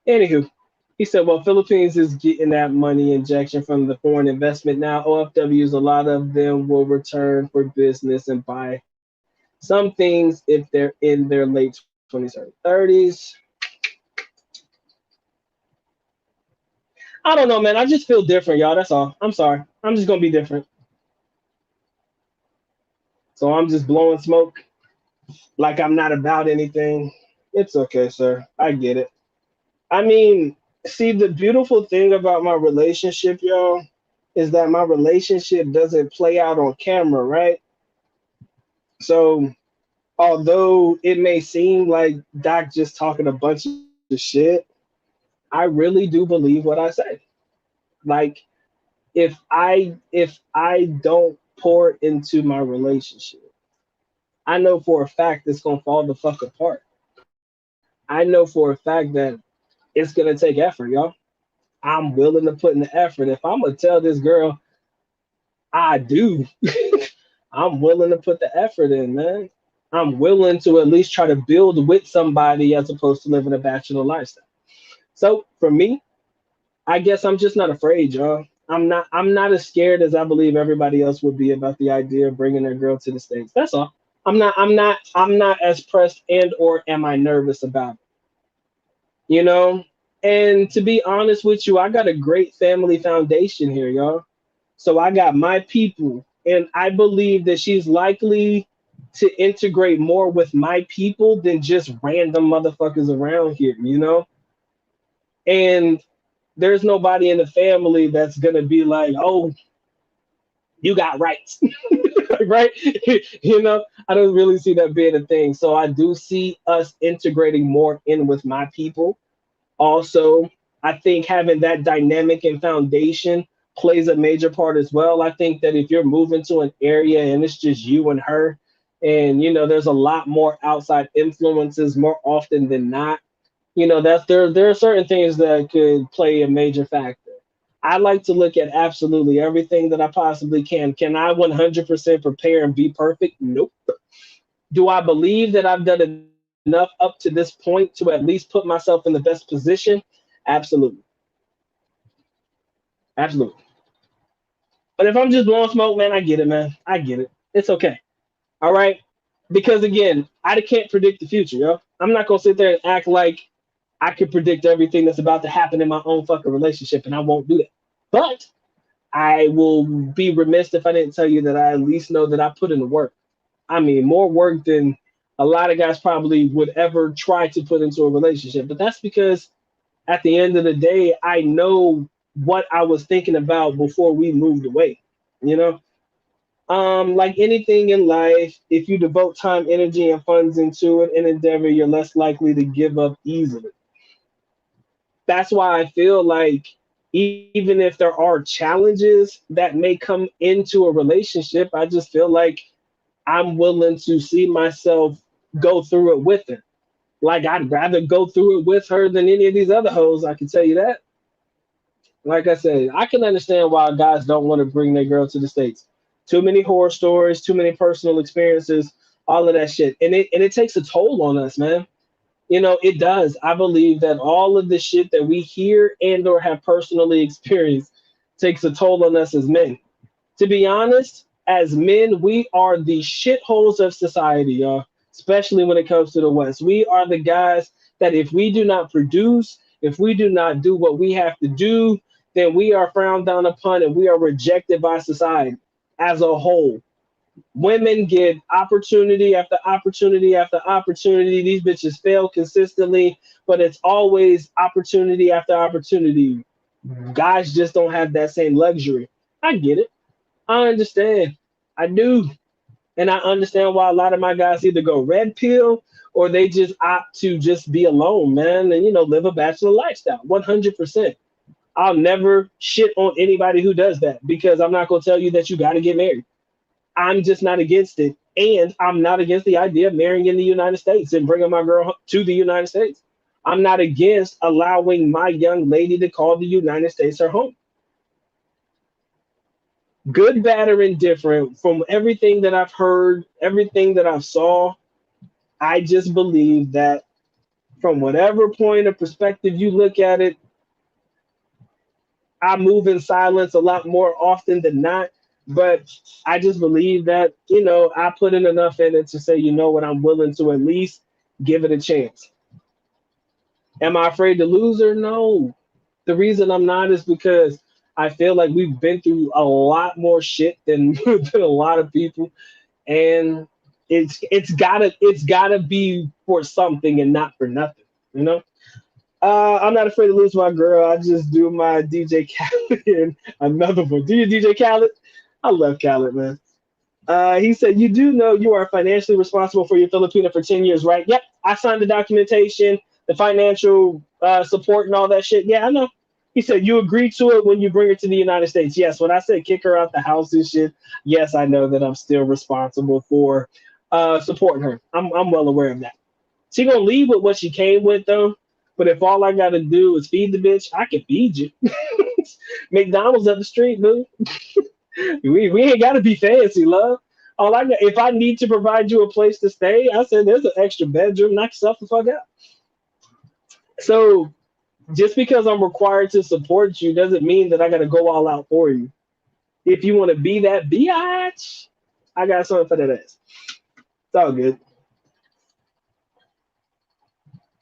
Anywho, he said, well, Philippines is getting that money injection from the foreign investment now. OFWs, a lot of them will return for business and buy some things if they're in their late 20s or 30s. I don't know, man. I just feel different, y'all. That's all. I'm sorry. I'm just gonna be different. So I'm just blowing smoke like I'm not about anything. It's okay, sir. I get it. I mean, see, the beautiful thing about my relationship, y'all, is that my relationship doesn't play out on camera, right? So although it may seem like Doc just talking a bunch of shit, I really do believe what I say. Like if I don't pour into my relationship, I know for a fact it's gonna fall the fuck apart. I know for a fact that it's gonna take effort, y'all. I'm willing to put in the effort. If I'm gonna tell this girl I do, I'm willing to put the effort in, man. I'm willing to at least try to build with somebody as opposed to living a bachelor lifestyle. So for me, I guess I'm just not afraid, y'all. I'm not as scared as I believe everybody else would be about the idea of bringing their girl to the States. That's all. I'm not as pressed and or am I nervous about it, you know? And to be honest with you, I got a great family foundation here, y'all. So I got my people, and I believe that she's likely to integrate more with my people than just random motherfuckers around here, you know? And there's nobody in the family that's gonna be like, oh, you got rights, right? You know, I don't really see that being a thing. So I do see us integrating more in with my people. Also, I think having that dynamic and foundation plays a major part as well. I think that if you're moving to an area and it's just you and her, and there's a lot more outside influences more often than not, that's there are certain things that could play a major factor. I like to look at absolutely everything that I possibly can. Can I 100% prepare and be perfect? Nope. Do I believe that I've done enough up to this point to at least put myself in the best position? Absolutely. Absolutely. But if I'm just blowing smoke, man, I get it, man. I get it. It's okay. All right. Because again, I can't predict the future, yo. I'm not gonna sit there and act like I can predict everything that's about to happen in my own fucking relationship, and I won't do that. But I will be remiss if I didn't tell you that I at least know that I put in the work. I mean, more work than a lot of guys probably would ever try to put into a relationship. But that's because at the end of the day, I know what I was thinking about before we moved away. You know, like anything in life, if you devote time, energy, and funds into it, an endeavor, you're less likely to give up easily. That's why I feel like even if there are challenges that may come into a relationship, I just feel like I'm willing to see myself go through it with her. Like I'd rather go through it with her than any of these other hoes. I can tell you that. Like I said, I can understand why guys don't want to bring their girl to the States. Too many horror stories, too many personal experiences, all of that shit. And it takes a toll on us, man. It does. I believe that all of the shit that we hear and or have personally experienced takes a toll on us as men. To be honest, as men, we are the shitholes of society, y'all. Especially when it comes to the West. We are the guys that if we do not produce, if we do not do what we have to do, then we are frowned down upon and we are rejected by society as a whole. Women get opportunity after opportunity after opportunity. These bitches fail consistently, but it's always opportunity after opportunity. Guys just don't have that same luxury. I get it. I understand. I do. And I understand why a lot of my guys either go red pill or they just opt to just be alone, man, and live a bachelor lifestyle. 100%. I'll never shit on anybody who does that because I'm not gonna tell you that you got to get married. I'm just not against it, and I'm not against the idea of marrying in the United States and bringing my girl to the United States. I'm not against allowing my young lady to call the United States her home. Good, bad, or indifferent, from everything that I've heard, everything that I've saw, I just believe that from whatever point of perspective you look at it, I move in silence a lot more often than not. But I just believe that, I put in enough in it to say, what, I'm willing to at least give it a chance. Am I afraid to lose her? No. The reason I'm not is because I feel like we've been through a lot more shit than, than a lot of people. And it's gotta be for something and not for nothing, you know? I'm not afraid to lose my girl. I just do my DJ Khaled and another one. Do you DJ Khaled? I love Khaled, man. He said, "You do know you are financially responsible for your Filipina for 10 years, right?" Yep, I signed the documentation, the financial support, and all that shit. Yeah, I know. He said, "You agreed to it when you bring her to the United States." Yes, when I said kick her out the house and shit, yes, I know that I'm still responsible for supporting her. I'm well aware of that. She gonna leave with what she came with, though. But if all I gotta do is feed the bitch, I can feed you. McDonald's up the street, dude. We ain't gotta be fancy, love. All I got, if I need to provide you a place to stay, I said there's an extra bedroom. Knock yourself the fuck out. So just because I'm required to support you doesn't mean that I gotta go all out for you. If you want to be that biatch, I got something for that ass. It's all good.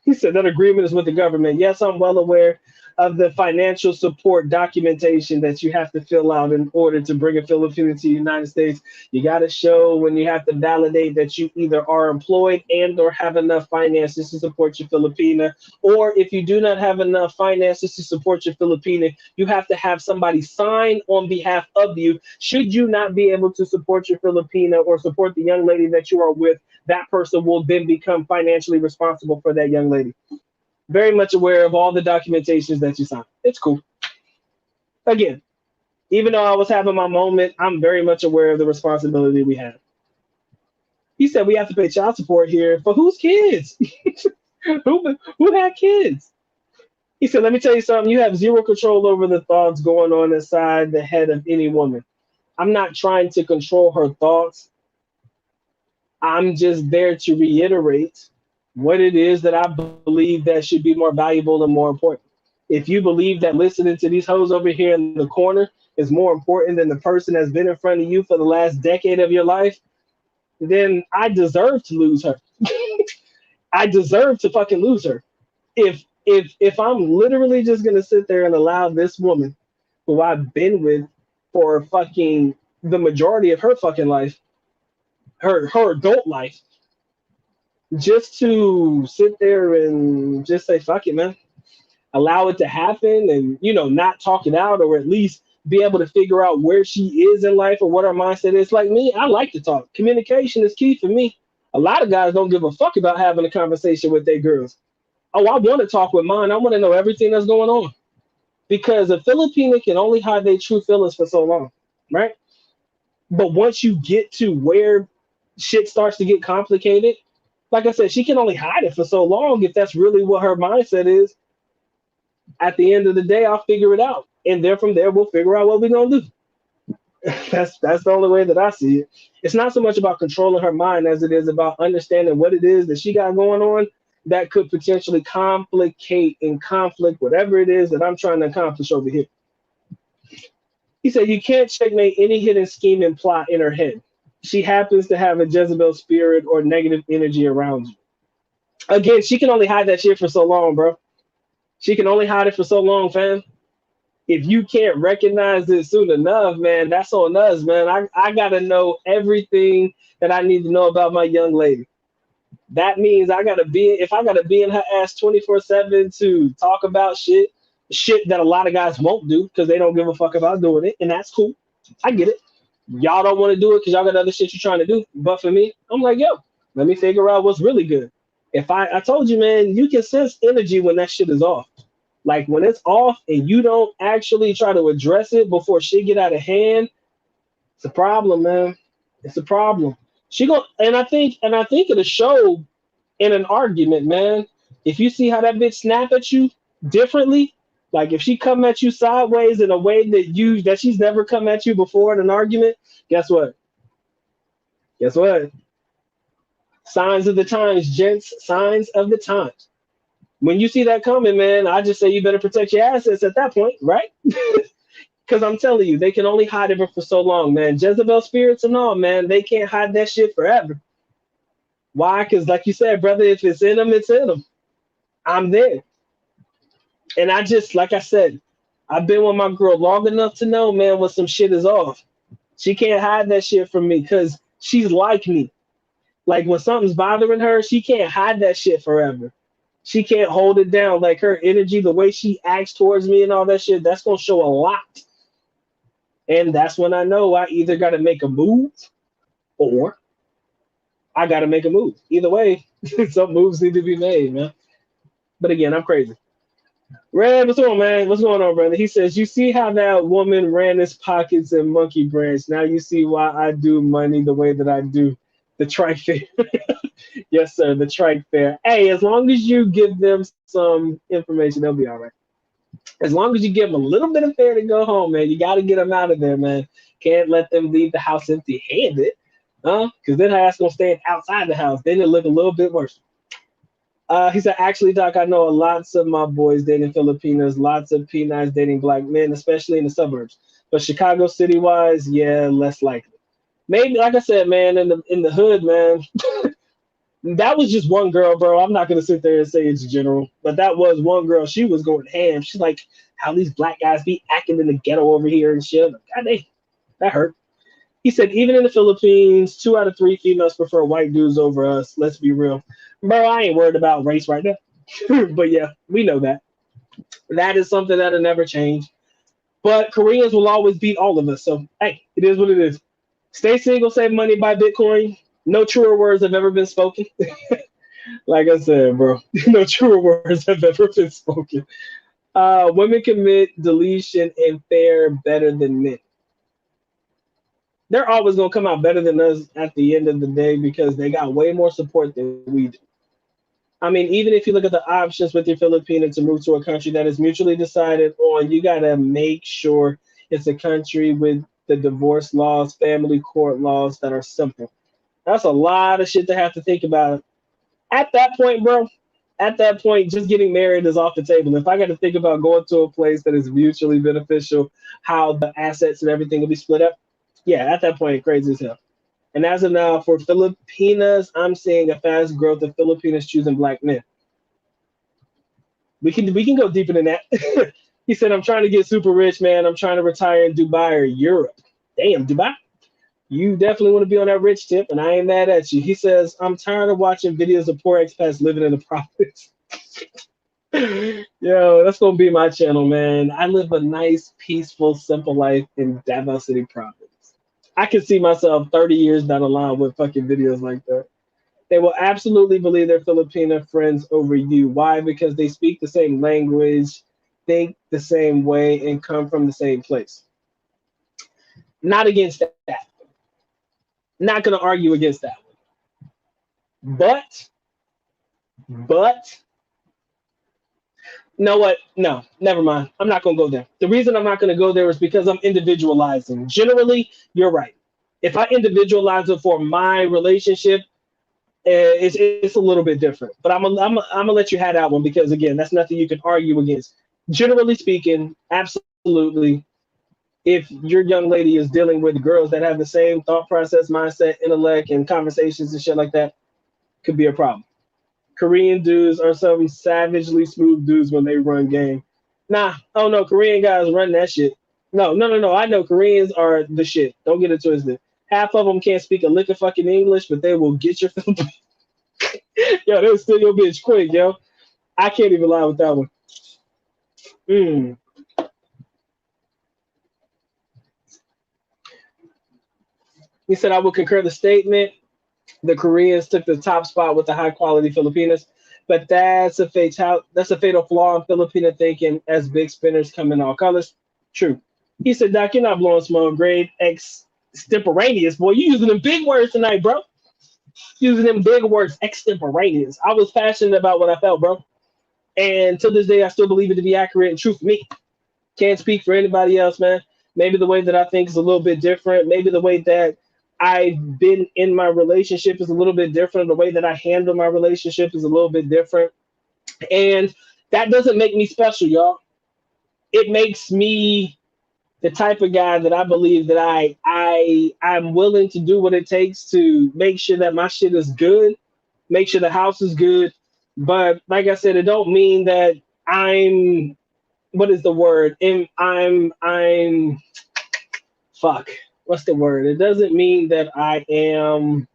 He said that agreement is with the government. Yes, I'm well aware of the financial support documentation that you have to fill out in order to bring a Filipino to the United States. You got to show when you have to validate that you either are employed and or have enough finances to support your Filipina, or if you do not have enough finances to support your Filipina, you have to have somebody sign on behalf of you. Should you not be able to support your Filipina or support the young lady that you are with, that person will then become financially responsible for that young lady. Very much aware of all the documentations that you sign. It's cool. Again, even though I was having my moment, I'm very much aware of the responsibility we have. He said we have to pay child support here for whose kids? who had kids? He said, let me tell you something. You have zero control over the thoughts going on inside the head of any woman. I'm not trying to control her thoughts. I'm just there to reiterate what it is that I believe that should be more valuable and more important. If you believe that listening to these hoes over here in the corner is more important than the person that's been in front of you for the last decade of your life, then I deserve to lose her. I deserve to fucking lose her. If I'm literally just gonna sit there and allow this woman who I've been with for fucking the majority of her fucking life, her adult life, just to sit there and just say fuck it, man, allow it to happen, and not talk it out, or at least be able to figure out where she is in life or what her mindset is. Like me, I like to talk. Communication is key for me. A lot of guys don't give a fuck about having a conversation with their girls. Oh, I want to talk with mine. I want to know everything that's going on, because a Filipino can only hide their true feelings for so long, right? But once you get to where shit starts to get complicated, like I said, she can only hide it for so long if that's really what her mindset is. At the end of the day, I'll figure it out, and then from there, we'll figure out what we're gonna do. That's the only way that I see it. It's not so much about controlling her mind as it is about understanding what it is that she got going on that could potentially complicate and conflict whatever it is that I'm trying to accomplish over here. He said you can't checkmate any hidden scheme and plot in her head. She happens to have a Jezebel spirit or negative energy around you. Again, she can only hide that shit for so long, bro. She can only hide it for so long, fam. If you can't recognize it soon enough, man, that's on us, man. I gotta know everything that I need to know about my young lady. That means if I gotta be in her ass 24/7 to talk about shit that a lot of guys won't do because they don't give a fuck about doing it, and that's cool. I get it. Y'all don't want to do it because y'all got other shit you're trying to do. But for me, I'm like, yo, let me figure out what's really good. If I told you, man, you can sense energy when that shit is off. Like when it's off and you don't actually try to address it before shit get out of hand, it's a problem, man. It's a problem. She go and I think it'll show in an argument, man. If you see how that bitch snap at you differently, like if she come at you sideways in a way that she's never come at you before in an argument, guess what? Guess what? Signs of the times, gents. Signs of the times. When you see that coming, man, I just say you better protect your assets at that point, right? Because I'm telling you, they can only hide it for so long, man. Jezebel spirits and all, man, they can't hide that shit forever. Why? Because, like you said, brother, if it's in them, it's in them. I'm there. And like I said, I've been with my girl long enough to know, man, when some shit is off. She can't hide that shit from me because she's like me. Like when something's bothering her, she can't hide that shit forever. She can't hold it down. Like her energy, the way she acts towards me and all that shit, that's going to show a lot. And that's when I know I either got to make a move or I got to make a move. Either way, some moves need to be made, man. But again, I'm crazy. Red, what's on, man? What's going on, brother? He says, "You see how that woman ran his pockets in Monkey Branch. Now you see why I do money the way that I do. The trike fair." Yes, sir, the trike fair. Hey, as long as you give them some information, they'll be all right. As long as you give them a little bit of fare to go home, man, you got to get them out of there, man. Can't let them leave the house empty-handed, huh? Because then ass gonna stand outside the house. Then it look a little bit worse. He said, "Actually, Doc, I know lots of my boys dating Filipinos, lots of P9s dating black men, especially in the suburbs. But Chicago city wise, yeah, less likely. Maybe, like I said, man, in the hood, man, that was just one girl, bro. I'm not gonna sit there and say it's general, but that was one girl. She was going ham. She's like, how these black guys be acting in the ghetto over here and shit. Like, God, that hurt." He said, "Even in the Philippines, 2 out of 3 females prefer white dudes over us. Let's be real, bro. I ain't worried about race right now." But yeah, we know that. That is something that'll never change. But Koreans will always beat all of us. So hey, it is what it is. Stay single, save money, buy Bitcoin. No truer words have ever been spoken. Like I said, bro, no truer words have ever been spoken. Women commit deletion and fare better than men. They're always gonna come out better than us at the end of the day because they got way more support than we do. I mean, even if you look at the options with your Filipino to move to a country that is mutually decided on, you gotta make sure it's a country with the divorce laws, family court laws that are simple. That's a lot of shit to have to think about. At that point, bro, at that point, just getting married is off the table. If I got to think about going to a place that is mutually beneficial, how the assets and everything will be split up, yeah, at that point, crazy as hell. And as of now, for Filipinas, I'm seeing a fast growth of Filipinas choosing black men. We can go deeper than that. He said, "I'm trying to get super rich, man. I'm trying to retire in Dubai or Europe." Damn, Dubai. You definitely want to be on that rich tip, and I ain't mad at you. He says, "I'm tired of watching videos of poor expats living in the province." Yo, that's gonna be my channel, man. I live a nice, peaceful, simple life in Davao City province. I can see myself 30 years down the line with fucking videos like that. They will absolutely believe their Filipino friends over you. Why? Because they speak the same language, think the same way, and come from the same place. Not against that. Not gonna argue against that one. But know what? No, never mind. I'm not gonna go there. The reason I'm not gonna go there is because I'm individualizing. Generally, you're right. If I individualize it for my relationship, it's a little bit different. But I'm gonna let you have that one because again, that's nothing you can argue against. Generally speaking, absolutely. If your young lady is dealing with girls that have the same thought process, mindset, intellect, and conversations and shit like that, could be a problem. Korean dudes are some savagely smooth dudes when they run game. Nah, oh no, Korean guys run that shit. No, no, no, no. I know Koreans are the shit. Don't get it twisted. Half of them can't speak a lick of fucking English, but they will get your yo, they'll steal your bitch quick, yo. I can't even lie with that one. Mm. He said, "I will concur the statement. The Koreans took the top spot with the high quality Filipinas, but that's a fatal flaw in Filipino thinking as big spinners come in all colors." True. He said, "Doc, you're not blowing smoke. Grade extemporaneous, boy. You using them big words tonight, bro. Using them big words, extemporaneous. I was passionate about what I felt, bro. And to this day, I still believe it to be accurate and true for me. Can't speak for anybody else, man. Maybe the way that I think is a little bit different. Maybe the way that I've been in my relationship is a little bit different. The way that I handle my relationship is a little bit different. And that doesn't make me special, y'all. It makes me the type of guy that I believe that I'm willing to do what it takes to make sure that my shit is good, make sure the house is good. But like I said, it don't mean that I'm what is the word? I'm fuck. What's the word? It doesn't mean that I am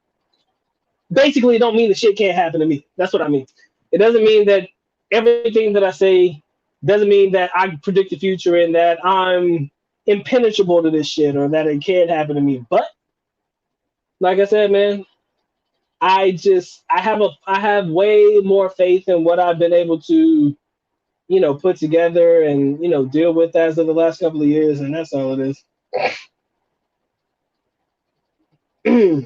basically it don't mean the shit can't happen to me. That's what I mean. It doesn't mean that everything that I say doesn't mean that I predict the future and that I'm impenetrable to this shit or that it can't happen to me. But Like I said, man, I have way more faith in what I've been able to, put together and, deal with as of the last couple of years, and that's all it is.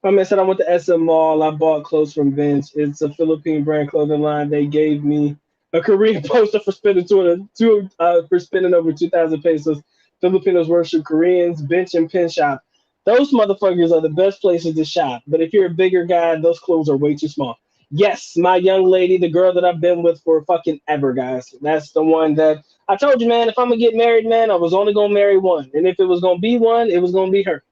My man said I went to SM Mall. I bought clothes from Vince. It's a Philippine brand clothing line. They gave me a Korean poster for spending for spending over 2,000 pesos. Filipinos worship Koreans. Bench and pin shop. Those motherfuckers are the best places to shop. But if you're a bigger guy, those clothes are way too small. Yes, my young lady, the girl that I've been with for fucking ever, guys. That's the one that I told you, man. If I'm gonna get married, man, I was only gonna marry one, and if it was gonna be one, it was gonna be her.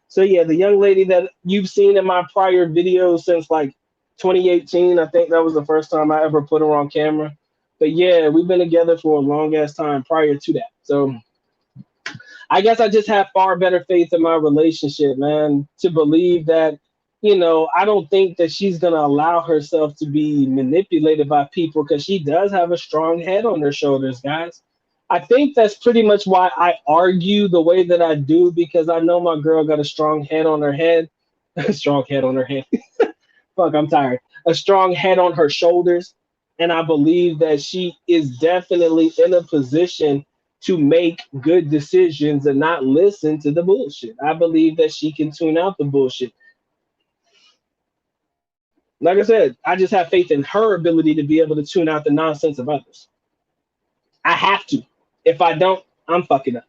So yeah, the young lady that you've seen in my prior videos since like 2018, I think that was the first time I ever put her on camera. But yeah, we've been together for a long ass time prior to that. So I guess I just have far better faith in my relationship, man, to believe that, I don't think that she's gonna allow herself to be manipulated by people because she does have a strong head on her shoulders, guys. I think that's pretty much why I argue the way that I do because I know my girl got a strong head on her head, a strong head on her head. Fuck, I'm tired. A strong head on her shoulders. And I believe that she is definitely in a position to make good decisions and not listen to the bullshit. I believe that she can tune out the bullshit. Like I said, I just have faith in her ability to be able to tune out the nonsense of others. I have to. If I don't, I'm fucking up.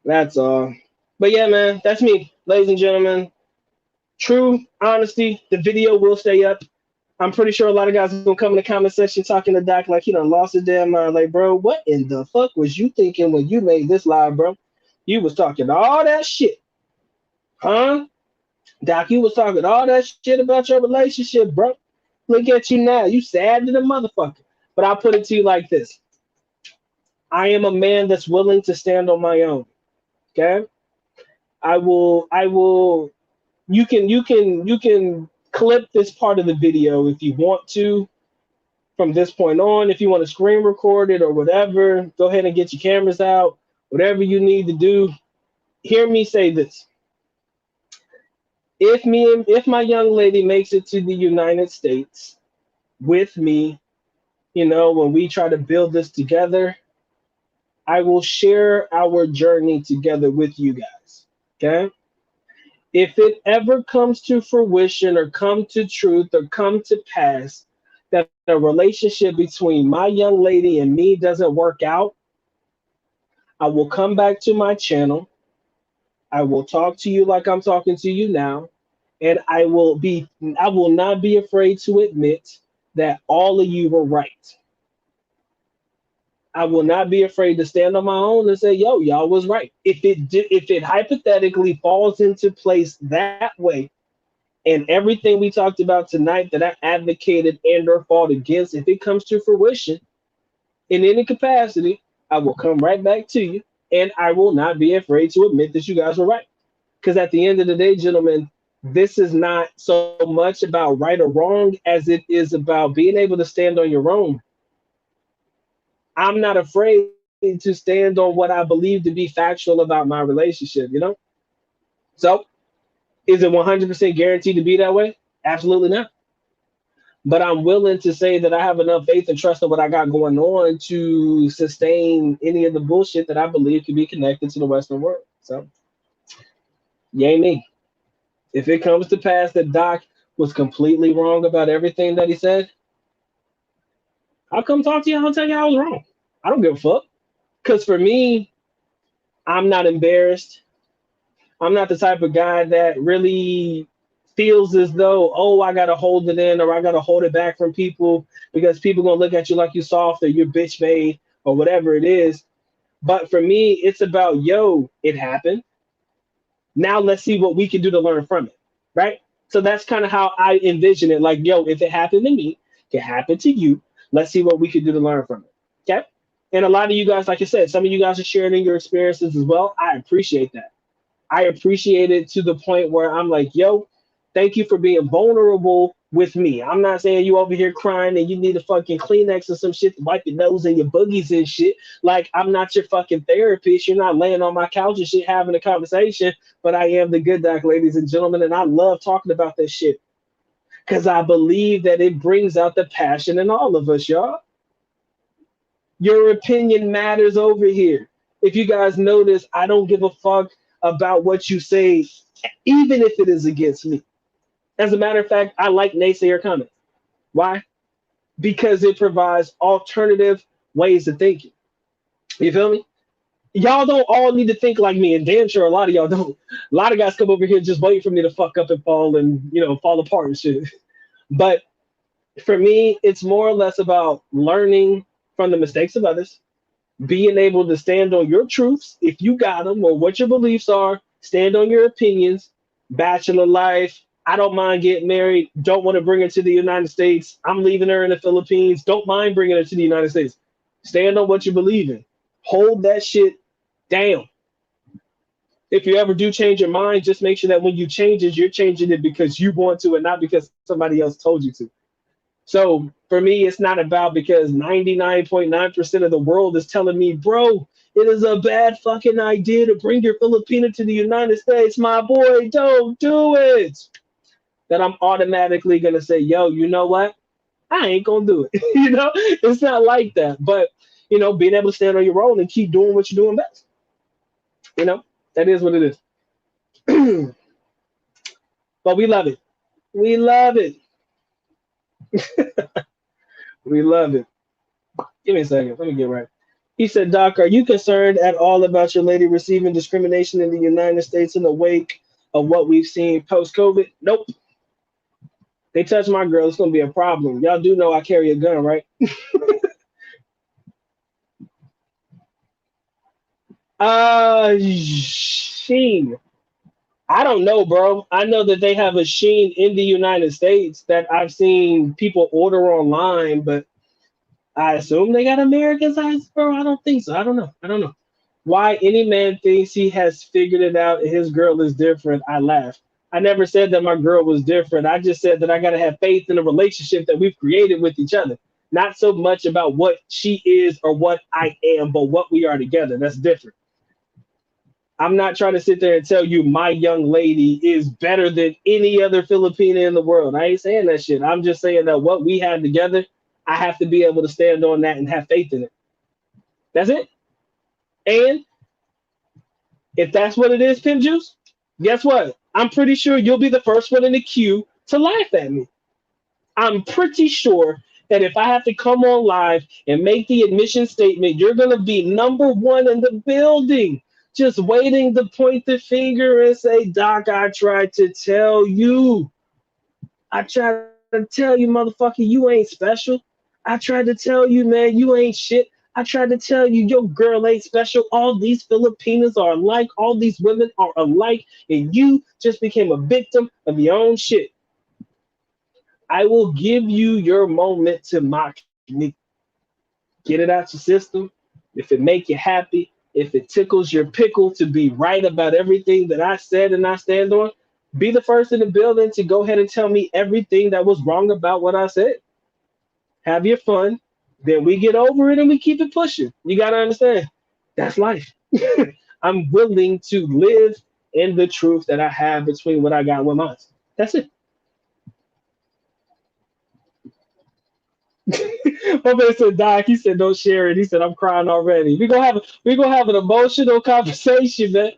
That's all. But yeah, man, that's me, ladies and gentlemen. True honesty. The video will stay up. I'm pretty sure a lot of guys are gonna come in the comment section talking to Doc like he done lost his damn mind. Like, bro, what in the fuck was you thinking when you made this live, bro? You was talking all that shit, huh? Doc, you was talking all that shit about your relationship, bro. Look at you now. You sad to the motherfucker. But I'll put it to you like this. I am a man that's willing to stand on my own. Okay? I will you can clip this part of the video if you want to from this point on. If you want to screen record it or whatever, go ahead and get your cameras out. Whatever you need to do. Hear me say this. If my young lady makes it to the United States with me, when we try to build this together, I will share our journey together with you guys. Okay? If it ever comes to fruition or come to truth or come to pass that a relationship between my young lady and me doesn't work out, I will come back to my channel. I will talk to you like I'm talking to you now, and I will not be afraid to admit that all of you were right. I will not be afraid to stand on my own and say, "Yo, y'all was right." If it hypothetically falls into place that way, and everything we talked about tonight that I advocated and or fought against, if it comes to fruition in any capacity, I will come right back to you, and I will not be afraid to admit that you guys were right. Because at the end of the day, gentlemen, this is not so much about right or wrong as it is about being able to stand on your own. I'm not afraid to stand on what I believe to be factual about my relationship. So is it 100% guaranteed to be that way? Absolutely not. But I'm willing to say that I have enough faith and trust in what I got going on to sustain any of the bullshit that I believe can be connected to the Western world. So, yay me. If it comes to pass that Doc was completely wrong about everything that he said, I'll come talk to you. I'll tell you I was wrong. I don't give a fuck. Because for me, I'm not embarrassed. I'm not the type of guy that really feels as though, oh, I gotta hold it in or I gotta hold it back from people because people gonna look at you like you soft or you're bitch made or whatever it is. But for me, it's about, yo, it happened. Now let's see what we can do to learn from it. Right? So that's kind of how I envision it. Like, yo, if it happened to me, it can happen to you. Let's see what we can do to learn from it. Okay. And a lot of you guys, like I said, some of you guys are sharing your experiences as well. I appreciate that. I appreciate it to the point where I'm like, yo, thank you for being vulnerable with me. I'm not saying you over here crying and you need a fucking Kleenex or some shit to wipe your nose and your boogies and shit. Like, I'm not your fucking therapist. You're not laying on my couch and shit having a conversation, but I am the good doc, ladies and gentlemen, and I love talking about this shit because I believe that it brings out the passion in all of us, y'all. Your opinion matters over here. If you guys notice, I don't give a fuck about what you say, even if it is against me. As a matter of fact, I like naysayer comments. Why? Because it provides alternative ways of thinking. You feel me? Y'all don't all need to think like me, and damn sure a lot of y'all don't. A lot of guys come over here just waiting for me to fuck up and fall and fall apart and shit. But for me, it's more or less about learning from the mistakes of others, being able to stand on your truths if you got them or what your beliefs are, stand on your opinions, bachelor life. I don't mind getting married. Don't want to bring her to the United States. I'm leaving her in the Philippines. Don't mind bringing her to the United States. Stand on what you believe in. Hold that shit down. If you ever do change your mind, just make sure that when you change it, you're changing it because you want to and not because somebody else told you to. So for me, it's not about because 99.9% of the world is telling me, bro, it is a bad fucking idea to bring your Filipina to the United States. My boy, don't do it. That I'm automatically going to say, yo, you know what? I ain't going to do it. It's not like that. But, being able to stand on your own and keep doing what you're doing best. That is what it is. But we love it. We love it. We love it. Give me a second. Let me get right. He said, Doc, are you concerned at all about your lady receiving discrimination in the United States in the wake of what we've seen post-COVID? Nope. They touch my girl, it's going to be a problem. Y'all do know I carry a gun, right? Sheen. I don't know, bro. I know that they have a Sheen in the United States that I've seen people order online, but I assume they got American size, bro. I don't think so. I don't know. Why any man thinks he has figured it out and his girl is different, I laugh. I never said that my girl was different. I just said that I got to have faith in the relationship that we've created with each other. Not so much about what she is or what I am, but what we are together. That's different. I'm not trying to sit there and tell you my young lady is better than any other Filipina in the world. I ain't saying that shit. I'm just saying that what we have together, I have to be able to stand on that and have faith in it. That's it. And if that's what it is, Pimp Juice, guess what? I'm pretty sure you'll be the first one in the queue to laugh at me. I'm pretty sure that if I have to come on live and make the admission statement, you're going to be number one in the building, just waiting to point the finger and say, Doc, I tried to tell you. I tried to tell you, motherfucker, you ain't special. I tried to tell you, man, you ain't shit. I tried to tell you, your girl ain't special. All these Filipinas are alike. All these women are alike. And you just became a victim of your own shit. I will give you your moment to mock me. Get it out your system. If it make you happy, if it tickles your pickle to be right about everything that I said and I stand on, be the first in the building to go ahead and tell me everything that was wrong about what I said. Have your fun. Then we get over it and we keep it pushing. You got to understand, that's life. I'm willing to live in the truth that I have between what I got with mine. That's it. My man said, Doc, he said, don't share it. He said, I'm crying already. We gonna have an emotional conversation, man.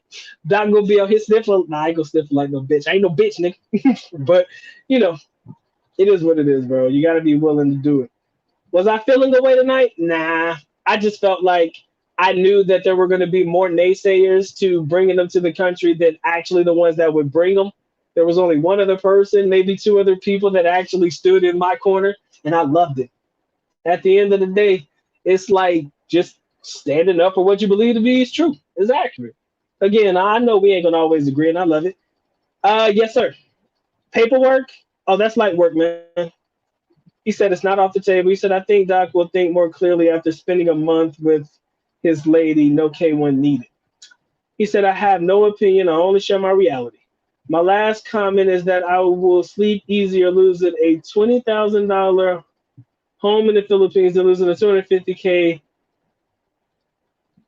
Doc gonna be out here sniffling. Nah, I ain't gonna sniffle like no bitch. I ain't no bitch, nigga. But you know, it is what it is, bro. You gotta be willing to do it. Was I feeling the way tonight? Nah. I just felt like I knew that there were gonna be more naysayers to bringing them to the country than actually the ones that would bring them. There was only one other person, maybe two other people that actually stood in my corner, and I loved it. At the end of the day, it's like just standing up for what you believe to be is true, is accurate. Again, I know we ain't gonna always agree, and I love it. Yes, sir. Paperwork. Oh, that's light work, man. He said it's not off the table. He said I think Doc will think more clearly after spending a month with his lady. No K1 needed. He said I have no opinion. I only share my reality. My last comment is that I will sleep easier losing a $20,000 home in the Philippines than losing a 250K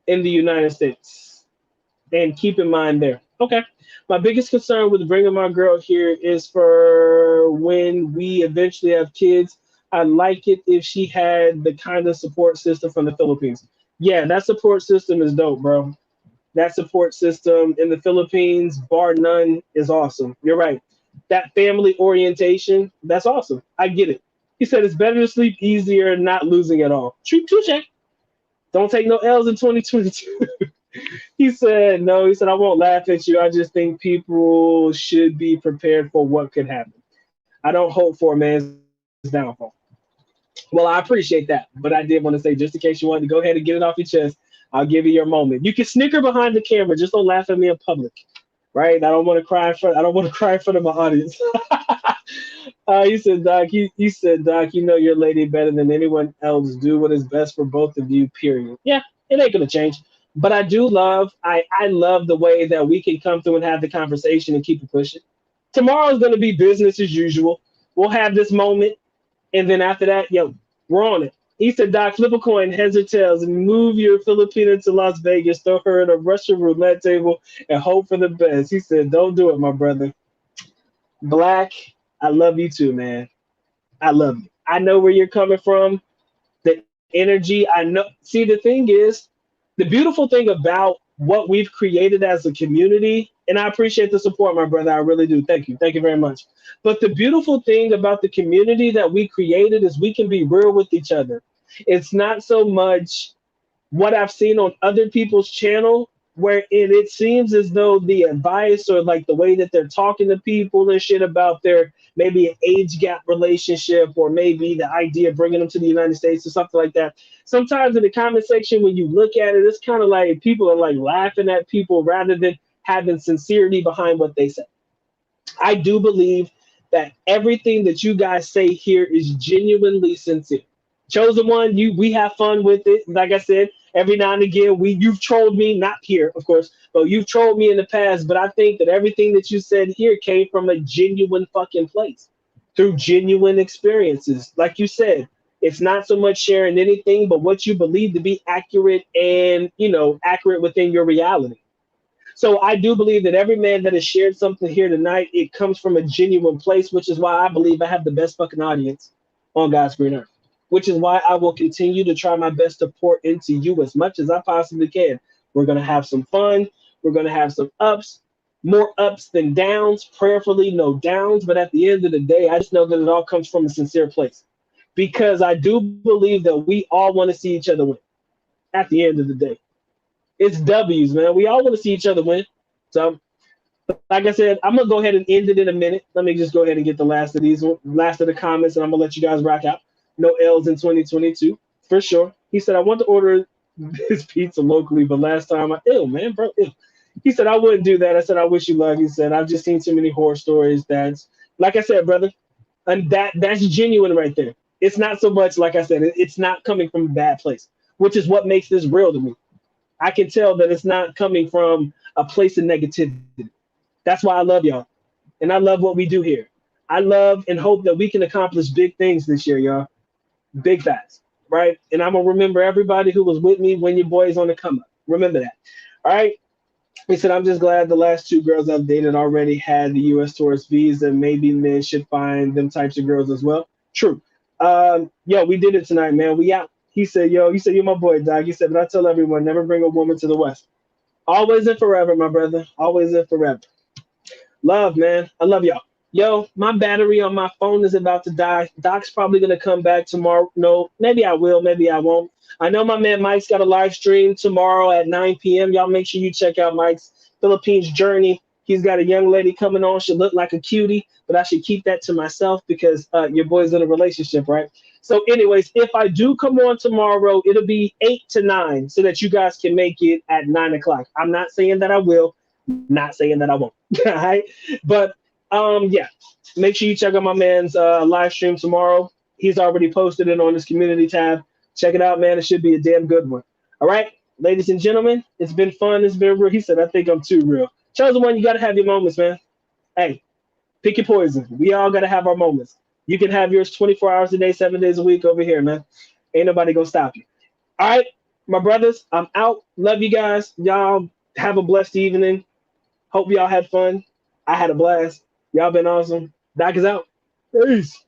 in the United States. And keep in mind there. Okay. My biggest concern with bringing my girl here is for when we eventually have kids. I'd like it if she had the kind of support system from the Philippines. Yeah, that support system is dope, bro. That support system in the Philippines, bar none, is awesome. You're right. That family orientation, that's awesome. I get it. He said it's better to sleep easier, not losing at all. True, touche. Don't take no L's in 2022. He said, no, he said, I won't laugh at you. I just think people should be prepared for what could happen. I don't hope for a man's downfall. Well, I appreciate that. But I did want to say, just in case you wanted to go ahead and get it off your chest, I'll give you your moment. You can snicker behind the camera, just don't laugh at me in public. Right? I don't want to cry in front of my audience. He said, Doc, he said, Doc, you know your lady better than anyone else. Do what is best for both of you, period. Yeah, it ain't gonna change. But I love the way that we can come through and have the conversation and keep it pushing. Tomorrow's gonna be business as usual. We'll have this moment, and then after that, yo, we're on it. He said, Doc, flip a coin, heads or tails, and move your Filipina to Las Vegas, throw her at a Russian roulette table, and hope for the best. He said, don't do it, my brother. Black, I love you too, man. I love you. I know where you're coming from. The energy, I know. See, the thing is, the beautiful thing about what we've created as a community, and I appreciate the support, my brother. I really do. Thank you. Thank you very much. But the beautiful thing about the community that we created is we can be real with each other. It's not so much what I've seen on other people's channel, where it seems as though the advice or like the way that they're talking to people and shit about their maybe an age gap relationship or maybe the idea of bringing them to the United States or something like that. Sometimes in the comment section, when you look at it, it's kind of like people are like laughing at people rather than having sincerity behind what they say. I do believe that everything that you guys say here is genuinely sincere. Chosen one, we have fun with it. Like I said, every now and again, you've trolled me, not here, of course, but you've trolled me in the past. But I think that everything that you said here came from a genuine fucking place through genuine experiences. Like you said, it's not so much sharing anything, but what you believe to be accurate and accurate within your reality. So I do believe that every man that has shared something here tonight, it comes from a genuine place, which is why I believe I have the best fucking audience on God's green earth. Which is why I will continue to try my best to pour into you as much as I possibly can. We're gonna have some fun. We're gonna have some ups, more ups than downs. Prayerfully, no downs. But at the end of the day, I just know that it all comes from a sincere place because I do believe that we all want to see each other win. At the end of the day, it's W's, man. We all want to see each other win. So, like I said, I'm gonna go ahead and end it in a minute. Let me just go ahead and get the last of the comments, and I'm gonna let you guys rock out. No L's in 2022 for sure. He said, I want to order this pizza locally, but last time ew, man, bro, ew. He said, I wouldn't do that. I said, I wish you luck. He said, I've just seen too many horror stories. That's like I said, brother, and that's genuine right there. It's not so much like I said, it's not coming from a bad place, which is what makes this real to me. I can tell that it's not coming from a place of negativity. That's why I love y'all. And I love what we do here. I love and hope that we can accomplish big things this year, y'all. Big facts, right? And I'm gonna remember everybody who was with me when your boy is on the come up. Remember that. All right. He said, I'm just glad the last two girls I've dated already had the US tourist visa. Maybe men should find them types of girls as well. True. Yo, we did it tonight, man. We out. He said, you're my boy, Doc. He said, but I tell everyone, never bring a woman to the West. Always and forever, my brother. Always and forever. Love, man. I love y'all. Yo, my battery on my phone is about to die. Doc's probably gonna come back tomorrow. No, maybe I will, maybe I won't. I know my man Mike's got a live stream tomorrow at 9 p.m. Y'all make sure you check out Mike's Philippines journey. He's got a young lady coming on. She look like a cutie, but I should keep that to myself because your boy's in a relationship, right? So, anyways, if I do come on tomorrow, it'll be 8 to 9 so that you guys can make it at 9 o'clock. I'm not saying that I will, not saying that I won't. All right. But yeah, make sure you check out my man's live stream tomorrow. He's already posted it on his community tab. Check it out, man. It should be a damn good one. All right, ladies and gentlemen, it's been fun. It's been real. He said, I think I'm too real. Chosen one, you got to have your moments, man. Hey, pick your poison. We all gotta have our moments. You can have yours 24 hours a day, 7 days a week over here, man. Ain't nobody gonna stop you. All right, my brothers, I'm out. Love you guys. Y'all have a blessed evening. Hope y'all had fun. I had a blast. Y'all been awesome. Doc is out. Peace.